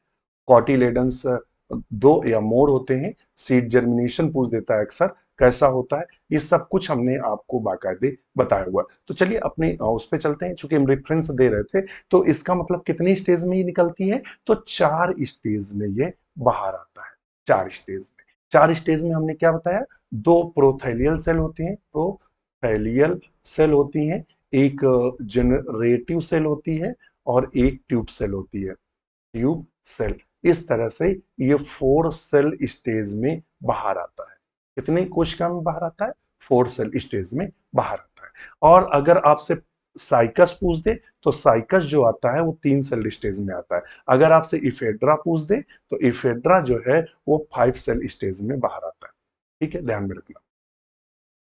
कॉटिलेडन्स दो या मोर होते हैं। सीड जर्मिनेशन पूछ देता है अक्सर, कैसा होता है। ये सब कुछ हमने आपको बाकायदे बताया हुआ है। तो चलिए अपने उस पे चलते हैं। चूंकि हम रेफरेंस दे रहे थे, तो इसका मतलब कितनी स्टेज में ये निकलती है, तो चार स्टेज में ये बाहर आता है। चार स्टेज में, चार स्टेज में हमने क्या बताया, दो प्रोथैलियल सेल होती हैं, प्रोथैलियल सेल होती हैं, एक जनरेटिव सेल होती है और एक ट्यूब सेल होती है, ट्यूब सेल। इस तरह से ये फोर सेल स्टेज में बाहर आता है। कितने कोशिका में बाहर आता है? फोर सेल स्टेज में बाहर आता है। और अगर आपसे साइकस पूछ दे, तो साइकस जो आता है वो तीन सेल स्टेज में आता है। अगर आपसे इफेड्रा पूछ दे, तो इफेड्रा जो है वो फाइव सेल स्टेज में बाहर आता है। ठीक है, ध्यान में रखना।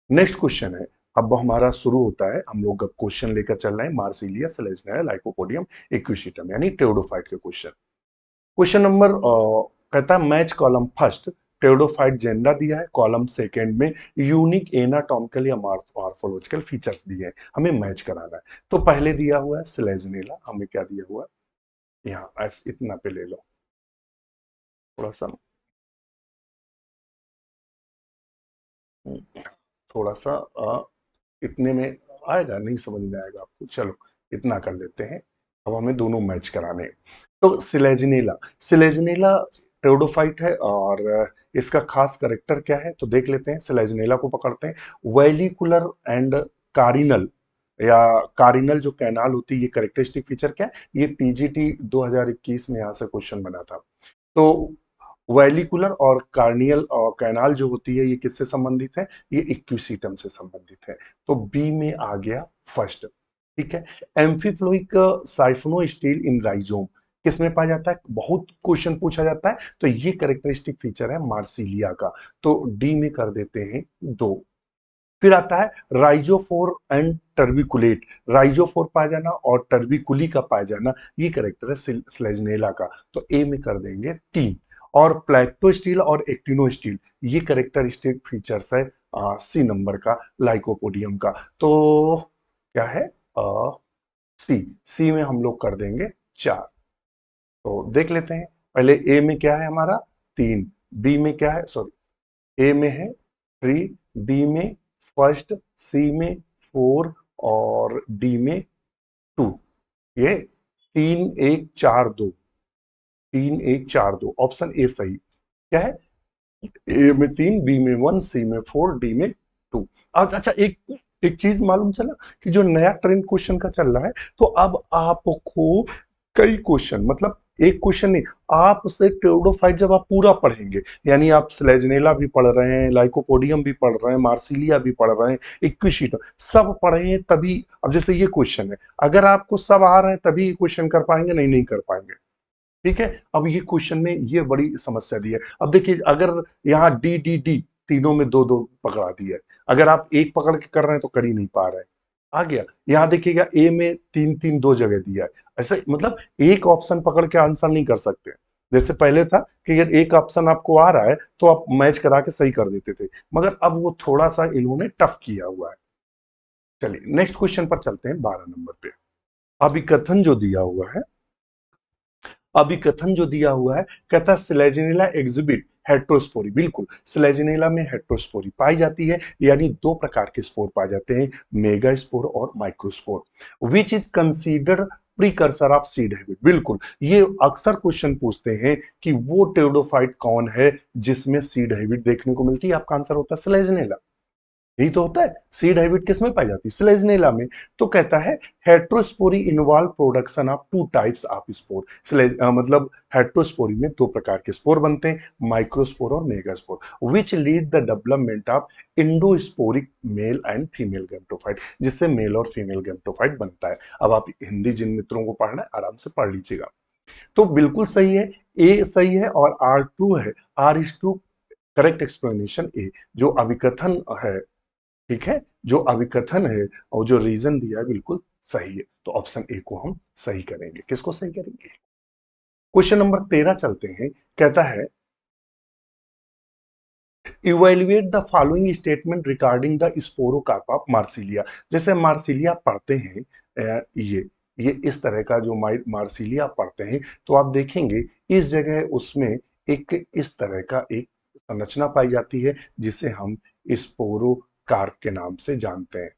नेक्स्ट क्वेश्चन है, अब हमारा शुरू होता है। हम लोग अब क्वेश्चन लेकर चल रहे हैं मार्सिलिया, सेलेज्निया, लाइकोपोडियम, इक्विसिटम यानी टेरोडोफाइट के क्वेश्चन। क्वेश्चन नंबर कहता है मैच कॉलम फर्स्ट, टेरोडोफाइट जेंडा दिया है, कॉलम सेकेंड में यूनिक एनाटॉमिकल या मॉर्फोलॉजिकल फीचर्स दिए हैं, हमें मैच कराना है। तो पहले दिया हुआ है सिलेजनेला, हमें क्या दिया हुआ है यहाँ, ऐसे इतना पे ले लो थोड़ा सा, थोड़ा सा इतने में आएगा, नहीं समझ में आएगा आपको, चलो इतना कर लेते हैं। अब हमें दोनों मैच कराने हैं। तो सिलेजनेला, सिलेजनेला टेरोडोफाइट है। और इसका खास करेक्टर क्या है, तो देख लेते हैं। सिलेजनेला को पकड़ते हैं। वेलिकुलर एंड कारिनल या कारिनल जो कैनाल होती है, ये करेक्टरिस्टिक फीचर क्या है, ये पीजीटी 2021 में यहाँ से क्वेश्चन बना था। तो वेलिकुलर और कार्नियल और कैनाल जो होती है, ये किससे संबंधित है, ये इक्विसिटम से संबंधित है। तो बी में आ गया फर्स्ट। ठीक है। एम्फीफ्लोइक साइफोनोस्टील इन राइजोम किस में पाया जाता है, बहुत क्वेश्चन पूछा जाता है। तो ये कैरेक्टरिस्टिक फीचर है मार्सिलिया का, तो डी में कर देते हैं दो। फिर आता है राइजोफोर एंड टर्बिकुलेट, राइजोफोर पाया जाना और टर्बिकुली का पाया जाना, ये करेक्टर है स्लेजनेला का, तो ए में कर देंगे तीन। और प्लेक्टोस्टील और एक्टिनोस्टील, ये करेक्टरिस्टिक फीचर्स है सी नंबर का, लाइकोपोडियम का। तो क्या है, सी, सी में हम लोग कर देंगे चार। तो देख लेते हैं। पहले ए में क्या है हमारा, तीन। बी में क्या है, सॉरी, ए में है थ्री, बी में फर्स्ट, सी में फोर और डी में टू। ये तीन एक चार दो, तीन एक चार दो, ऑप्शन ए सही। क्या है, ए में तीन, बी में वन, सी में फोर, डी में टू। आज अच्छा, एक एक चीज मालूम चला कि जो नया ट्रेंड क्वेश्चन का चल रहा है, तो अब आपको कई क्वेश्चन, मतलब एक क्वेश्चन नहीं, आप से टेरिडोफाइट जब आप पूरा पढ़ेंगे, यानी आप स्लेजनेला भी पढ़ रहे हैं, लाइकोपोडियम भी पढ़ रहे हैं, मार्सिलिया भी पढ़ रहे हैं, इक्विशीटा सब पढ़े हैं, तभी अब जैसे ये क्वेश्चन है, अगर आपको सब आ रहे हैं तभी ये क्वेश्चन कर पाएंगे, नहीं नहीं कर पाएंगे। ठीक है, अब ये क्वेश्चन में ये बड़ी समस्या दी है। अब देखिए, अगर यहाँ डी डी डी तीनों में दो दो पकड़ा दिया है, अगर आप एक पकड़ के कर रहे हैं तो कर ही नहीं पा रहे हैं। आ गया, यहाँ देखिएगा ए में तीन तीन दो जगह दिया है, ऐसे मतलब एक ऑप्शन पकड़ के आंसर नहीं कर सकते। जैसे पहले था कि अगर एक ऑप्शन आपको आ रहा है तो आप मैच करा के सही कर देते थे, मगर अब वो थोड़ा सा इन्होंने टफ किया हुआ है। चलिए नेक्स्ट क्वेश्चन पर चलते हैं, 12 नंबर पे। अभिकथन जो दिया हुआ है, अभिकथन जो दिया हुआ है, कहता है स्लेजिनेला एग्जिबिट हेट्रोस्पोरी। बिल्कुल, स्लेजिनेला में हेट्रोस्पोरी पाई जाती है, यानी दो प्रकार के स्पोर पाए जाते हैं, मेगा स्पोर और microspore, which is consider precursor of seed habit. बिल्कुल, ये अक्सर क्वेश्चन पूछते हैं कि वो टेरिडोफाइट कौन है जिसमें सीड हैबिट देखने को मिलती है, आपका आंसर होता है स्लेजिनेला। यही तो होता है, सीड हाइब्रिड किसमें पाई जाती है, स्लेजनेला में। तो कहता है heterospory involve production of two types of spore. मतलब हेट्रोस्पोरी में दो प्रकार के स्पोर बनते हैं, माइक्रोस्पोर और megaspore, which lead the development of endosporic male and female gametophyte, जिससे मेल और फीमेल गैमेटोफाइट बनता है। अब आप हिंदी जिन मित्रों को पढ़ना है आराम से पढ़ लीजिएगा। तो बिल्कुल सही है, ए सही है और आर ट्रू है, R is true, correct explanation A. जो अभिकथन है, ठीक है, जो अभिकथन है और जो रीजन दिया है बिल्कुल सही है, तो ऑप्शन ए को हम सही करेंगे। किसको सही करेंगे? क्वेश्चन नंबर 13 चलते हैं, कहता है evaluate the following statement regarding the sporocarp of Marsilea. जैसे मार्सिलिया पढ़ते हैं, ये इस तरह का जो मार्सिलिया पढ़ते हैं, तो आप देखेंगे इस जगह उसमें एक इस तरह का एक संरचना पाई जाती है जिसे हम स्पोरोकार्प के नाम से जानते हैं।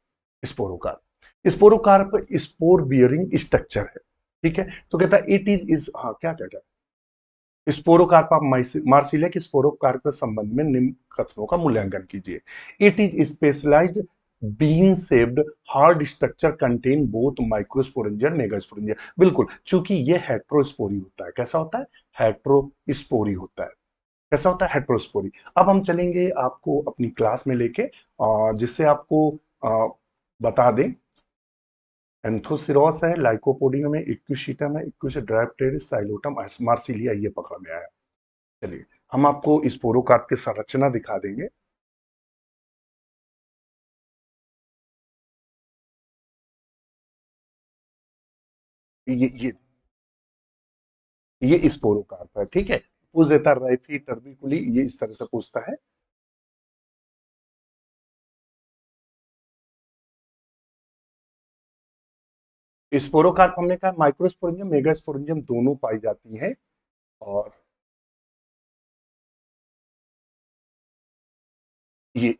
स्पोरोकार्प, स्पोरोकार्प स्पोर बियरिंग स्ट्रक्चर है। ठीक है, तो कहता है इट इज हाँ क्या कहता है, स्पोरोकार्प ऑफ मार्सिलिया के स्पोरोकार्प के संबंध में निम्न कथनों का मूल्यांकन कीजिए। It is specialised bean shaped hard structure contain both microsporangia और मेगास्पोरेंजिया। बिल्कुल, चूंकि ये हेट्रोस्पोरी होता है। कैसा होता है? हेट्रोस्पोरी होता है। कैसा होता है? हेट्रोस्पोरी। अब हम चलेंगे आपको अपनी क्लास में लेके, जिससे आपको बता दें, एंथोसिरोस है, लाइकोपोडियम है, इक्विशीटम है, इक्विशीड्राप्टेरिस, साइलोटम, मार्सिलिया, ये पकड़ में आया। चलिए हम आपको स्पोरोकार्प की संरचना दिखा देंगे। ये ये स्पोरोकार्प है। ठीक है, पूछ देता रैफी टर्बिकुली, ये इस तरह से पूछता है। स्पोरोकार्प हमने कहा माइक्रोस्पोरेंजियम मेगास्पोरेंजियम दोनों पाई जाती हैं। और ये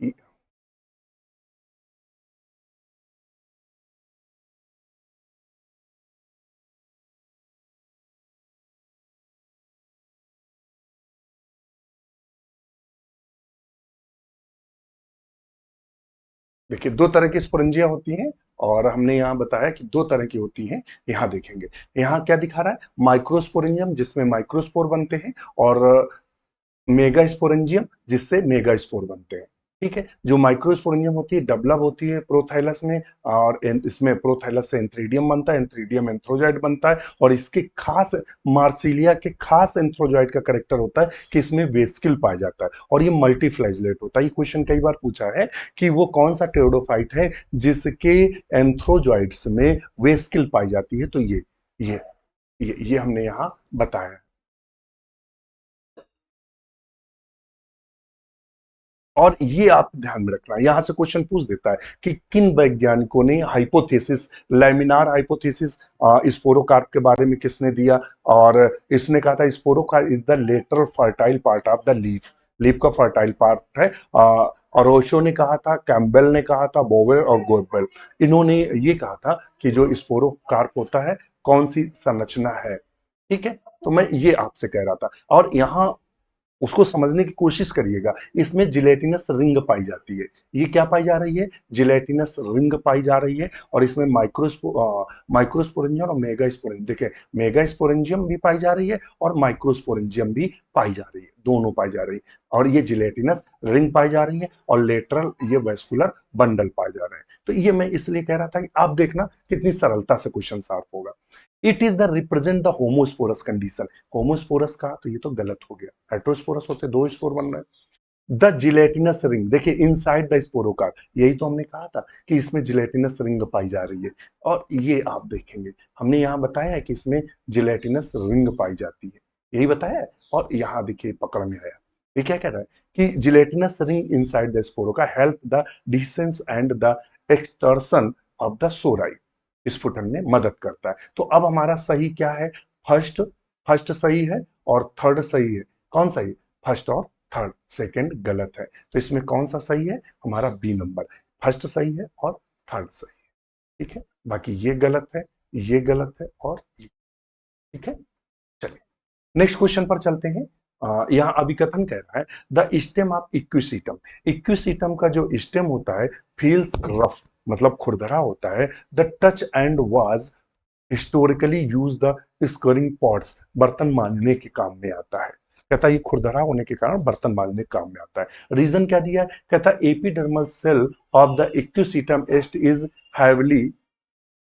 देखिए, दो तरह की स्पोरेंजिया होती हैं, और हमने यहाँ बताया कि दो तरह की होती हैं। यहाँ देखेंगे, यहाँ क्या दिखा रहा है, माइक्रोस्पोरेंजियम जिसमें माइक्रोस्पोर बनते हैं, और मेगा स्पोरेंजियम जिससे मेगा स्पोर बनते हैं। ठीक है, जो माइक्रोस्पोरेंजियम होती है डेवलप होती है प्रोथाइलस में, और इसमें प्रोथाइलस से एंथ्रीडियम बनता है, एंथ्रीडियम एंथ्रोजाइट बनता है, और इसके खास मार्सिलिया के खास एंथ्रोजाइट का करेक्टर होता है कि इसमें वेस्किल पाया जाता है और ये मल्टीफ्लैजलेट होता है। ये क्वेश्चन कई बार पूछा है कि वो कौन सा टेरिडोफाइट है जिसके एंथ्रोजॉइट्स में वेस्किल पाई जाती है, तो ये ये हमने यहाँ बताया। और ये आप ध्यान में रखना, यहां से क्वेश्चन पूछ देता है कि किन वैज्ञानिकों ने हाइपोथेसिस, लैमिनार हाइपोथेसिस स्पोरोकार्प के बारे में किसने दिया, और इसने कहा था sporocarp is the lateral fertile part of the leaf, leaf का फर्टाइल पार्ट है। और ओशो ने कहा था, कैम्बेल ने कहा था, बोवेर और गोबेल, इन्होंने ये कहा था कि जो स्पोरोकार्प होता है कौन सी संरचना है। ठीक है, तो मैं ये आपसे कह रहा था। और यहाँ उसको समझने की कोशिश करिएगा। इसमें जिलेटिनस रिंग पाई जाती है। ये क्या पाई जा रही है? जिलेटिनस रिंग पाई जा रही है। और इसमें माइक्रोस्पोरेंजियम और मेगास्पोरेंजियम, देखिए मेगास्पोरेंजियम भी पाई जा रही है और माइक्रोस्पोरेंजियम भी पाई जा रही है, दोनों पाई जा रही है। और ये जिलेटिनस रिंग पाई जा रही है और लेटरल ये वेस्कुलर बंडल पाए जा रहे हैं। तो ये मैं इसलिए कह रहा था कि आप देखना कितनी सरलता से क्वेश्चन सॉल्व होगा। It is the represent the homosporous condition. Homosporous का तो ये तो गलत हो गया, हेट्रोस्पोरस होते दो स्पोर बन रहे हैं। द जिलेटिनस रिंग, देखिए इनसाइड द स्पोरोकार्ड, यही तो हमने कहा था कि इसमें जिलेटिनस रिंग पाई जा रही है। और ये आप देखेंगे हमने यहाँ बताया है कि इसमें जिलेटिनस रिंग पाई जाती है, यही बताया है। और यहाँ देखिए पकड़ में आया, ये क्या कह रहा है कि gelatinous ring inside the sporocarp help the dehiscence and the extrusion of the sori, स्फुटन में मदद करता है। तो अब हमारा सही क्या है? फर्स्ट, फर्स्ट सही है और थर्ड सही है। कौन सही? फर्स्ट और थर्ड, सेकंड गलत है। तो इसमें कौन सा सही है? हमारा बी नंबर, फर्स्ट सही है और थर्ड सही है। ठीक है, बाकी ये गलत है, ये गलत है और ये, ठीक है। चलिए नेक्स्ट क्वेश्चन पर चलते हैं। यहाँ अभिकथन कह रहा है the stem of equisetum. Equisetum का जो स्टेम होता है फील्स रफ, मतलब खुरदरा होता है। The touch and was historically use the scoring pots, बर्तन मांजने के काम में आता है। कहता है ये खुरदरा होने के कारण बर्तन मांजने के काम में आता है। रीजन क्या दिया है? कहता है epidermal cell of the Equisetum एस्ट is heavily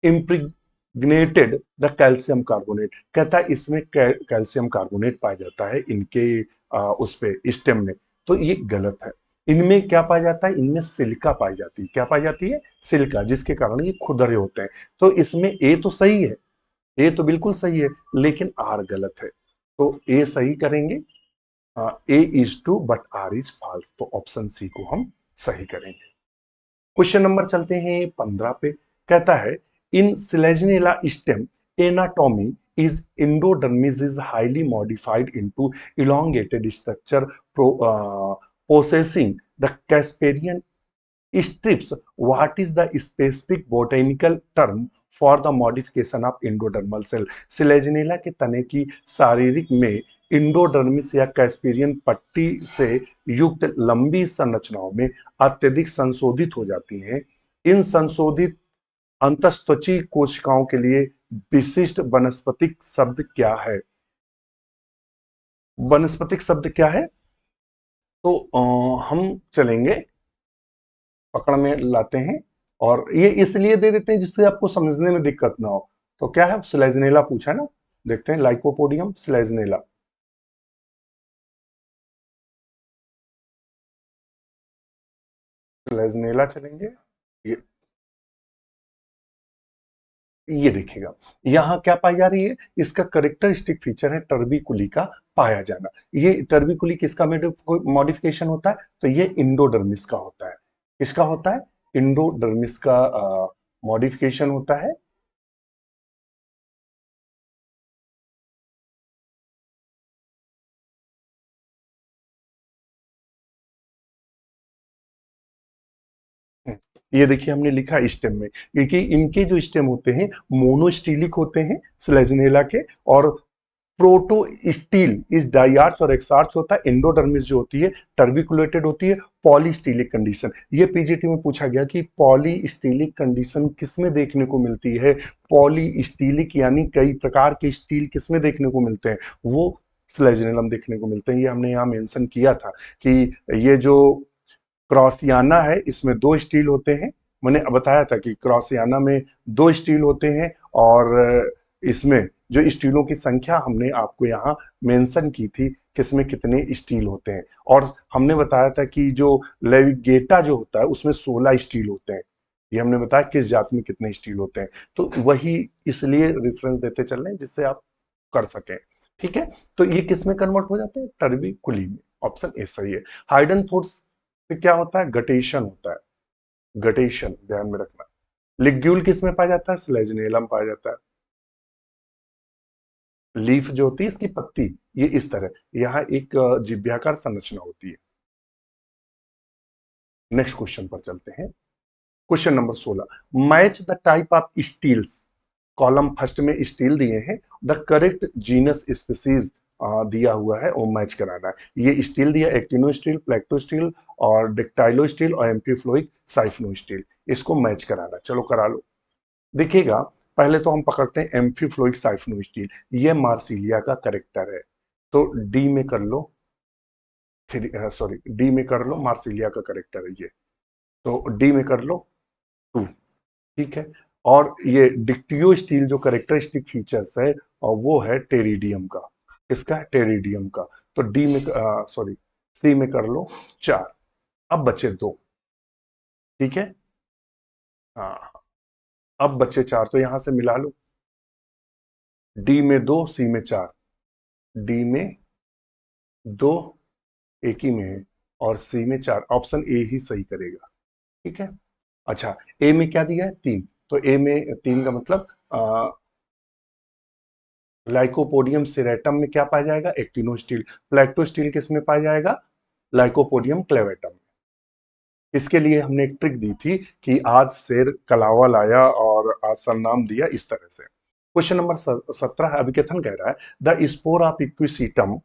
impregnated the calcium carbonate. कहता है इसमें कैल्शियम कार्बोनेट पाया जाता है इनके उस पे स्टेम में। तो ये गलत है। इनमें क्या पाया जाता है? इनमें सिलिका पाई जाती है। क्या पाई जाती है? सिलिका, जिसके कारण ये खुरदरे होते हैं। तो इसमें ए तो सही है, ए तो बिल्कुल सही है, लेकिन आर गलत है। तो ए सही करेंगे, A is true but R is false. तो ऑप्शन सी को हम सही करेंगे। क्वेश्चन नंबर चलते हैं 15 पे। कहता है in Selaginella stem anatomy is endodermis is highly modified into elongated structure possessing the Casparian strips. What is the specific botanical term for the modification of endodermal cell? सिलेजनेला के तने की शारीरिक में इंडोडर्मिस या कैस्पेरियन पट्टी से युक्त लंबी संरचनाओं में अत्यधिक संशोधित हो जाती हैं। इन संशोधित अंतस्त्वची कोशिकाओं के लिए विशिष्ट वनस्पतिक शब्द क्या है? वनस्पतिक शब्द क्या है? तो हम चलेंगे, पकड़ में लाते हैं और ये इसलिए दे देते हैं जिससे आपको समझने में दिक्कत ना हो। तो क्या है? स्लेजनेला पूछा है ना, देखते हैं लाइकोपोडियम स्लेजनेला। स्लेजनेला चलेंगे। ये ये देखिएगा यहाँ क्या पाई जा रही है? इसका करेक्टरिस्टिक फीचर है टर्बिकुली का पाया जाना। ये टर्बिकुली किसका मॉडिफिकेशन होता है? तो ये इंडोडर्मिस का होता है। किसका होता है? इंडोडर्मिस का मॉडिफिकेशन होता है। ये देखिए हमने लिखा स्टेम में, क्योंकि इनके जो स्टेम होते हैं मोनोस्टीलिक होते हैं स्लेजनेला के, और प्रोटो स्टील इस डाइआर्च और एक्सार्च होता है। एंडोडर्मिस जो होती है टर्बिकुलेटेड होती है। पॉलीस्टीलिक कंडीशन, ये पीजीटी में पूछा गया कि पॉलीस्टीलिक कंडीशन किसमें देखने को मिलती है? पॉलीस्टीलिक यानी कई प्रकार के स्टील किसमें देखने को मिलते हैं? वो स्लेजनेलम देखने को मिलते हैं। ये हमने यहाँ मेंशन किया था कि ये जो क्रॉसियाना है इसमें दो स्टील होते हैं। मैंने बताया था कि क्रॉसियाना में दो स्टील होते हैं और इसमें जो स्टीलों की संख्या हमने आपको यहाँ मेंशन की थी किसमें कितने स्टील होते हैं। और हमने बताया था कि जो लेविगेटा जो होता है उसमें 16 स्टील होते हैं। ये हमने बताया किस जात में कितने स्टील होते हैं। तो वही इसलिए रेफरेंस देते चल रहे हैं जिससे आप कर सकें। ठीक है, तो ये किस में कन्वर्ट हो जाते हैं? टर्बिकुली में। ऑप्शन ए सही है। हाइडन थोट्स से क्या होता है? गटेशन होता है। गटेशन ध्यान में रखना। लिग्यूल किस में पाया जाता है? स्लेजनेलम पाया जाता है। लीफ जो होती है इसकी पत्ती, ये इस तरह यहाँ एक जिभ्याकार संरचना होती है। नेक्स्ट क्वेश्चन पर चलते हैं। Question number 16, match the type of steels. Column first में स्टील दिए हैं। द करेक्ट जीनस स्पीसीज दिया हुआ है वो मैच कराना है। ये स्टील दिया, एक्टिनो स्टील, प्लेक्टो स्टील और डिक्टाइलो स्टील और एम्फीफ्लोइक साइफनो स्टील, इसको मैच कराना। चलो करा लो। देखिएगा, पहले तो हम पकड़ते हैं एम्फीफ्लोइक साइफनो स्टील, ये मार्सिलिया का करेक्टर है, तो डी में कर लो। थ्री, सॉरी, डी में कर लो, मार्सिलिया का करेक्टर है ये, तो डी में कर लो 2। ठीक है। और ये डिक्टियो स्टील जो करेक्टरिस्टिक फीचर्स है, और वो है टेरिडियम का। किसका है? टेरिडियम का। तो डी में, सॉरी, सी में कर लो 4। अब बचे 2। ठीक है। हाँ, अब बचे 4, तो यहां से मिला लो। डी में 2, सी में 4। डी में 2, एक ही में है, और सी में 4, ऑप्शन ए ही सही करेगा। ठीक है। अच्छा, ए में क्या दिया है? 3, तो ए में 3 का मतलब लाइकोपोडियम सिरेटम में क्या पाया जाएगा? एक्टिनोस्टील। प्लेक्टोस्टील किस में पाया जाएगा? Lycopodium clavatum. इसके लिए हमने एक ट्रिक दी थी कि आज शेर कलावा लाया और आज सरनाम दिया, इस तरह से। क्वेश्चन नंबर 17 अभिकथन कह रहा है द स्पोर ऑफ इक्विसीटम,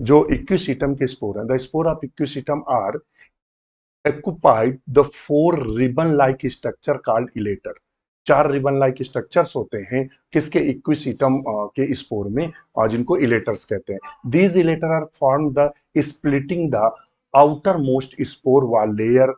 जो इक्विसीटम के स्पोर है, the spore of Equisetum are occupied the 4 ribbon like structure called elater। 4 ribbon like structures होते हैं किसके? इक्विसीटम के स्पोर में, और जिनको इलेटर्स कहते हैं। These elater are form the splitting the outermost spore wall layer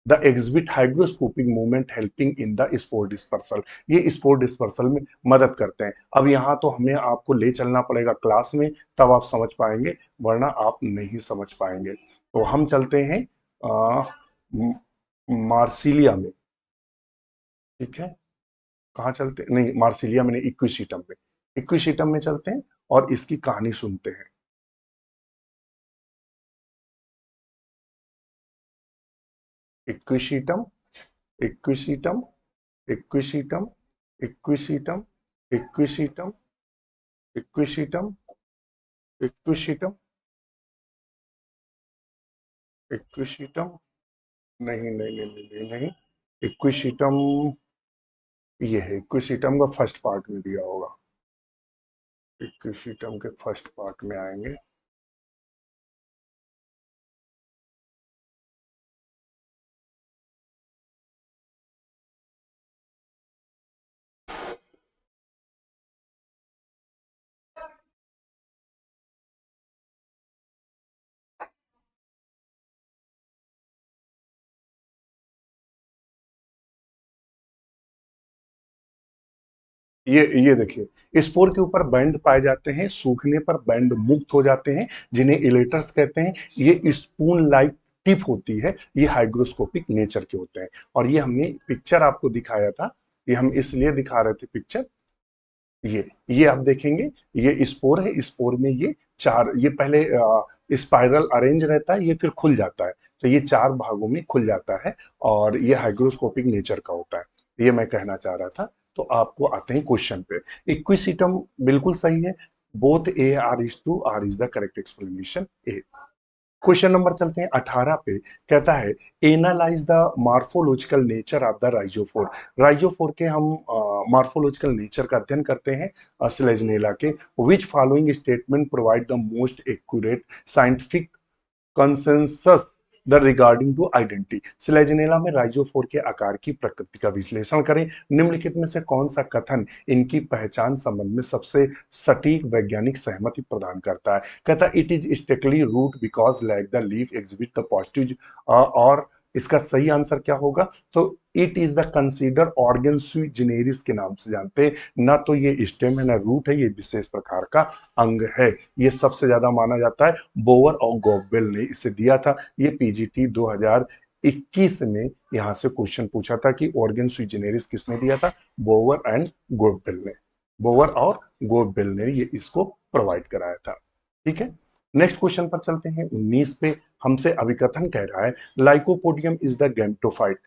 the exhibit hygroscopic movement helping in the spore dispersal. ये स्पोर डिस्पर्सल में मदद करते हैं। अब यहाँ तो हमें आपको ले चलना पड़ेगा क्लास में, तब आप समझ पाएंगे, वरना आप नहीं समझ पाएंगे। तो हम चलते हैं मार्सिलिया में। ठीक है। कहाँ चलते? नहीं, मार्सिलिया में नहीं, इक्विसीटम में। इक्विसीटम में चलते हैं और इसकी कहानी सुनते हैं। Equisetum, equisetum, equisetum, equisetum, equisetum, equisetum, equisetum, equisetum. नहीं नहीं नहीं नहीं नहीं, नहीं। इक्विसीटम, ये है इक्विसीटम का फर्स्ट पार्ट में दिया होगा। इक्विसीटम के फर्स्ट पार्ट में आएंगे। ये देखिए, स्पोर के ऊपर बैंड पाए जाते हैं, सूखने पर बैंड मुक्त हो जाते हैं, जिन्हें इलेटर्स कहते हैं। ये स्पून लाइक टिप होती है, ये हाइग्रोस्कोपिक नेचर के होते हैं। और ये हमने पिक्चर आपको दिखाया था, ये हम इसलिए दिखा रहे थे पिक्चर। ये आप देखेंगे, ये स्पोर है, स्पोर में ये 4, ये पहले स्पाइरल अरेंज रहता है, ये फिर खुल जाता है, तो ये 4 भागों में खुल जाता है, और ये हाइग्रोस्कोपिक नेचर का होता है। ये मैं कहना चाह रहा था। तो आपको आते हैं क्वेश्चन पे। इक्विसिटम बिल्कुल सही है, both A R is true, R is the correct explanation, A. Question number चलते हैं 18 पे। कहता है analyse the morphological nature of the rhizophore. Rhizophore के हम मार्फोलॉजिकल नेचर का अध्ययन करते हैं स्लेजनेला के। Which following statement provide the most accurate scientific consensus the regarding to identity. Selaginella में राइजोफोर के आकार की प्रकृति का विश्लेषण करें। निम्नलिखित में से कौन सा कथन इनकी पहचान संबंध में सबसे सटीक वैज्ञानिक सहमति प्रदान करता है? कहता है it is strictly root because like the leaf exhibit the positive, और इसका सही आंसर क्या होगा? तो it is the consider organ sui generis के नाम से जानते हैं। ना तो ये स्टेम है ना रूट है, ये विशेष प्रकार का अंग है। ये सबसे ज्यादा माना जाता है। बोवर और गोबेल ने इसे दिया था। ये पीजीटी 2021 में यहां से क्वेश्चन पूछा था कि ऑर्गन सुई जेनेरिस किसने दिया था? बोवर एंड गोबेल ने। बोवर और गोबेल ने ये इसको प्रोवाइड कराया था। ठीक है। नेक्स्ट क्वेश्चन पर चलते हैं 19 पे। हमसे अभिकथन कह रहा है लाइकोपोडियम इज द गैमेटोफाइट,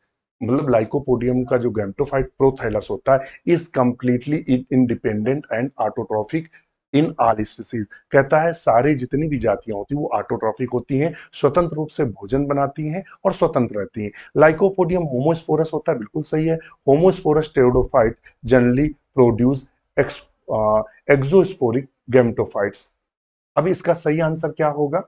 मतलब लाइकोपोडियम का जो गैमेटोफाइट प्रोथैलस होता है is completely independent and autotrophic in all species. कहता है सारे जितनी भी जातियां होती हैं वो ऑटोट्रॉफिक होती हैं, स्वतंत्र रूप से भोजन बनाती हैं और स्वतंत्र रहती हैं। लाइकोपोडियम होमोस्पोरस होता है, बिल्कुल सही है। Homosporous pteridophyte generally produce exosporic gametophytes. अब इसका सही आंसर क्या होगा?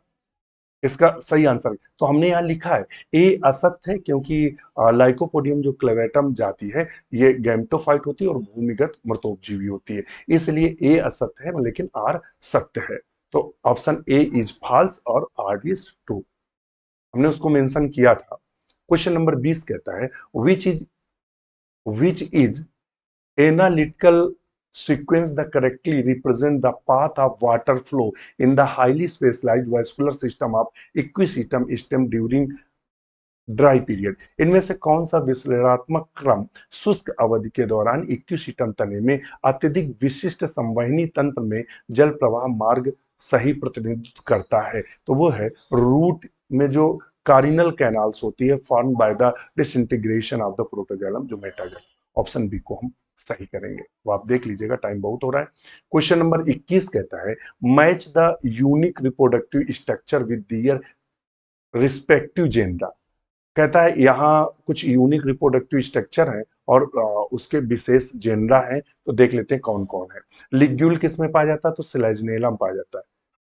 इसका सही आंसर तो हमने यहां लिखा है ए असत्य है, क्योंकि लाइकोपोडियम जो क्लेवेटम जाति है ये गैमेटोफाइट होती है और भूमिगत मृतोपजीवी होती है, इसलिए ए असत्य है लेकिन आर सत्य है। तो ऑप्शन ए इज फॉल्स और आर इज ट्रू, हमने उसको मेंशन किया था। क्वेश्चन नंबर 20 कहता है which is analytical sequence that correctly represent the path of water flow in the highly specialized vascular system of equisystem stem during dry period. इनमें से कौन सा विश्लेषणात्मक क्रम शुष्क अवधि के दौरान इक्विसिस्टम तने में अत्यधिक विशिष्ट संवहनी तंत्र में जल प्रवाह मार्ग सही प्रतिनिधित्व करता है? तो वो है रूट में जो कारिनल कैनाल्स होती है form by the disintegration of the protoxylem जो मेटाजल। ऑप्शन बी को हम सही करेंगे। वो आप देख लीजिएगा, टाइम बहुत हो रहा है। क्वेश्चन नंबर 21 कहता है match the unique reproductive structure with their respective gender. कहता है यहाँ कुछ यूनिक रिप्रोडक्टिव स्ट्रक्चर है और उसके विशेष जेनरा है, तो देख लेते हैं कौन कौन है। लिग्यूल किस में पाया जाता है? तो सिलेजनेला में पाया जाता है,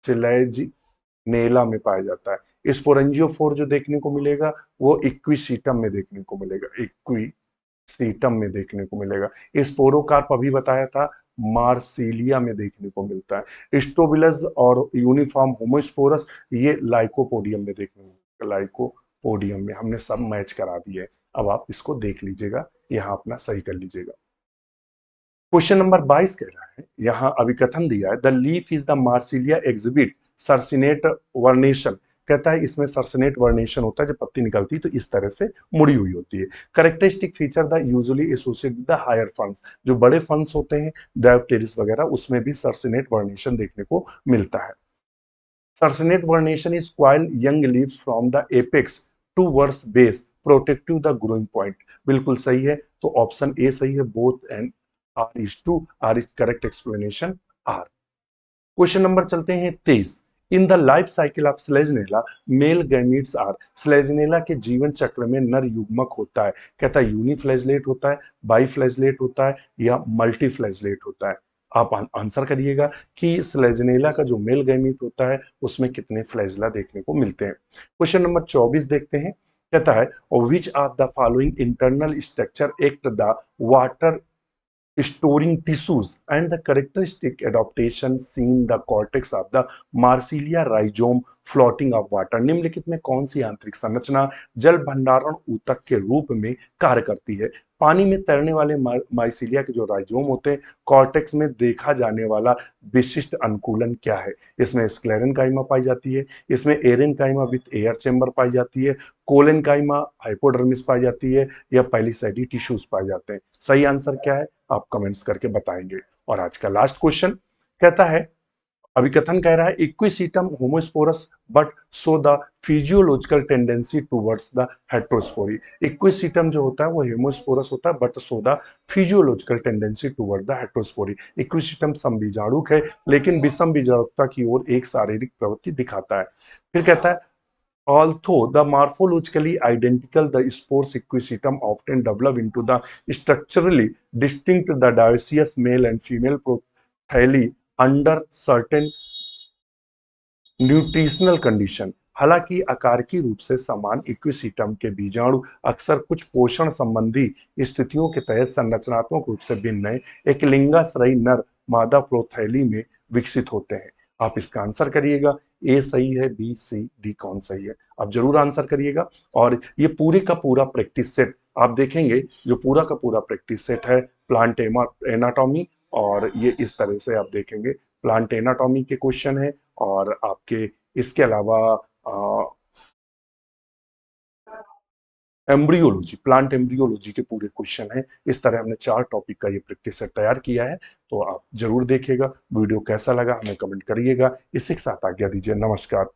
सिलेजनेला में पाया जाता है। स्पोरेंजियोफोर जो देखने को मिलेगा वो इक्विसीटम में देखने को मिलेगा, इक्विसीटम में देखने को मिलेगा। स्पोरोकार्प अभी बताया था मार्सिलिया में देखने को मिलता है। स्टोबिलस और यूनिफॉर्म होमोस्पोरस ये लाइकोपोडियम में देखने को मिलेगा, पोडियम में। हमने सब मैच करा दिए, अब आप इसको देख लीजिएगा, यहां अपना सही कर लीजिएगा। क्वेश्चन नंबर 22 कह रहा है, यहां अभिकथन दिया है the leaf is the Marsilea exhibit circinate vernation. कहता है इसमें सर्सिनेट वर्नेशन होता है, जब पत्ती निकलती है तो इस तरह से मुड़ी हुई होती है। Characteristic feature the usually associated the higher funds, जो बड़े फंड्स होते हैं डायोप्टेरिस वगैरह उसमें भी सर्सिनेट वर्नेशन देखने को मिलता है। Circinate vernation is coil young leaves from the apex towards base protective the growing point. बिल्कुल सही है, तो ऑप्शन ए सही है, both and R is true, R is correct explanation R. Question number चलते हैं 23। In the life cycle of Selaginella male gametes are. Selaginella के जीवन चक्र में नर युग्मक होता है, कहता है यूनिफ्लैजलेट होता है, बाईफ्लैजलेट होता है या मल्टीफ्लैजलेट होता है। आप आंसर करिएगा कि स्लेजनेला का जो मेल गैमीट होता है उसमें कितने फ्लैजला देखने को मिलते हैं। क्वेश्चन नंबर 24 देखते हैं, कहता है which of the following internal structure act the water storing tissues and the characteristic adaptation seen the cortex of the Marsilia rhizome floating of water. निम्नलिखित में कौन सी आंतरिक संरचना जल भंडारण ऊतक के रूप में कार्य करती है? पानी में तैरने वाले माइसिलिया के जो राइजोम होते हैं, कॉर्टेक्स में देखा जाने वाला विशिष्ट अनुकूलन क्या है? इसमें स्क्लेरेनकाइमा पाई जाती है, इसमें एरेनकाइमा विथ एयर चेंबर पाई जाती है, कोलेनकाइमा हाइपोडर्मिस पाई जाती है या पैलिसैडी टिश्यूज पाए जाते हैं। सही आंसर क्या है आप कमेंट्स करके बताएंगे। और आज का लास्ट क्वेश्चन कहता है, अभिकथन कह रहा है Equisetum homosporous but so the physiological tendency towards the heterospory. Equisetum जो होता है वो हेमोस्पोरस होता है but so the physiological tendency toward the heterospory. Equisetum समबीजाणुक है लेकिन विषम बीजाणुकता की ओर एक शारीरिक प्रवृत्ति दिखाता है। फिर कहता है although the morphologically identical the spores equisetum often develop into the structurally distinct the dioecious male and female protheli under certain nutritional condition. हालांकि आकारिकी रूप से समान इक्विसिटम के बीजाणु अक्सर कुछ पोषण संबंधी स्थितियों के तहत संरचनात्मक रूप से भिन्न है, एक लिंगाश्रयी नर मादा प्रोथैली में विकसित होते हैं। आप इसका आंसर करिएगा, ए सही है, बी सी डी कौन सही है, आप जरूर आंसर करिएगा। और ये पूरे का पूरा प्रैक्टिस सेट आप देखेंगे, जो पूरा का पूरा प्रैक्टिस सेट है प्लांट एनाटॉमी, और ये इस तरह से आप देखेंगे प्लांट एनाटॉमी के क्वेश्चन है और आपके इसके अलावा एम्ब्रियोलॉजी, प्लांट एम्ब्रियोलॉजी के पूरे क्वेश्चन है। इस तरह हमने 4 टॉपिक का ये प्रैक्टिस सेट तैयार किया है, तो आप जरूर देखिएगा। वीडियो कैसा लगा हमें कमेंट करिएगा। इसी के साथ आज्ञा दीजिए, नमस्कार।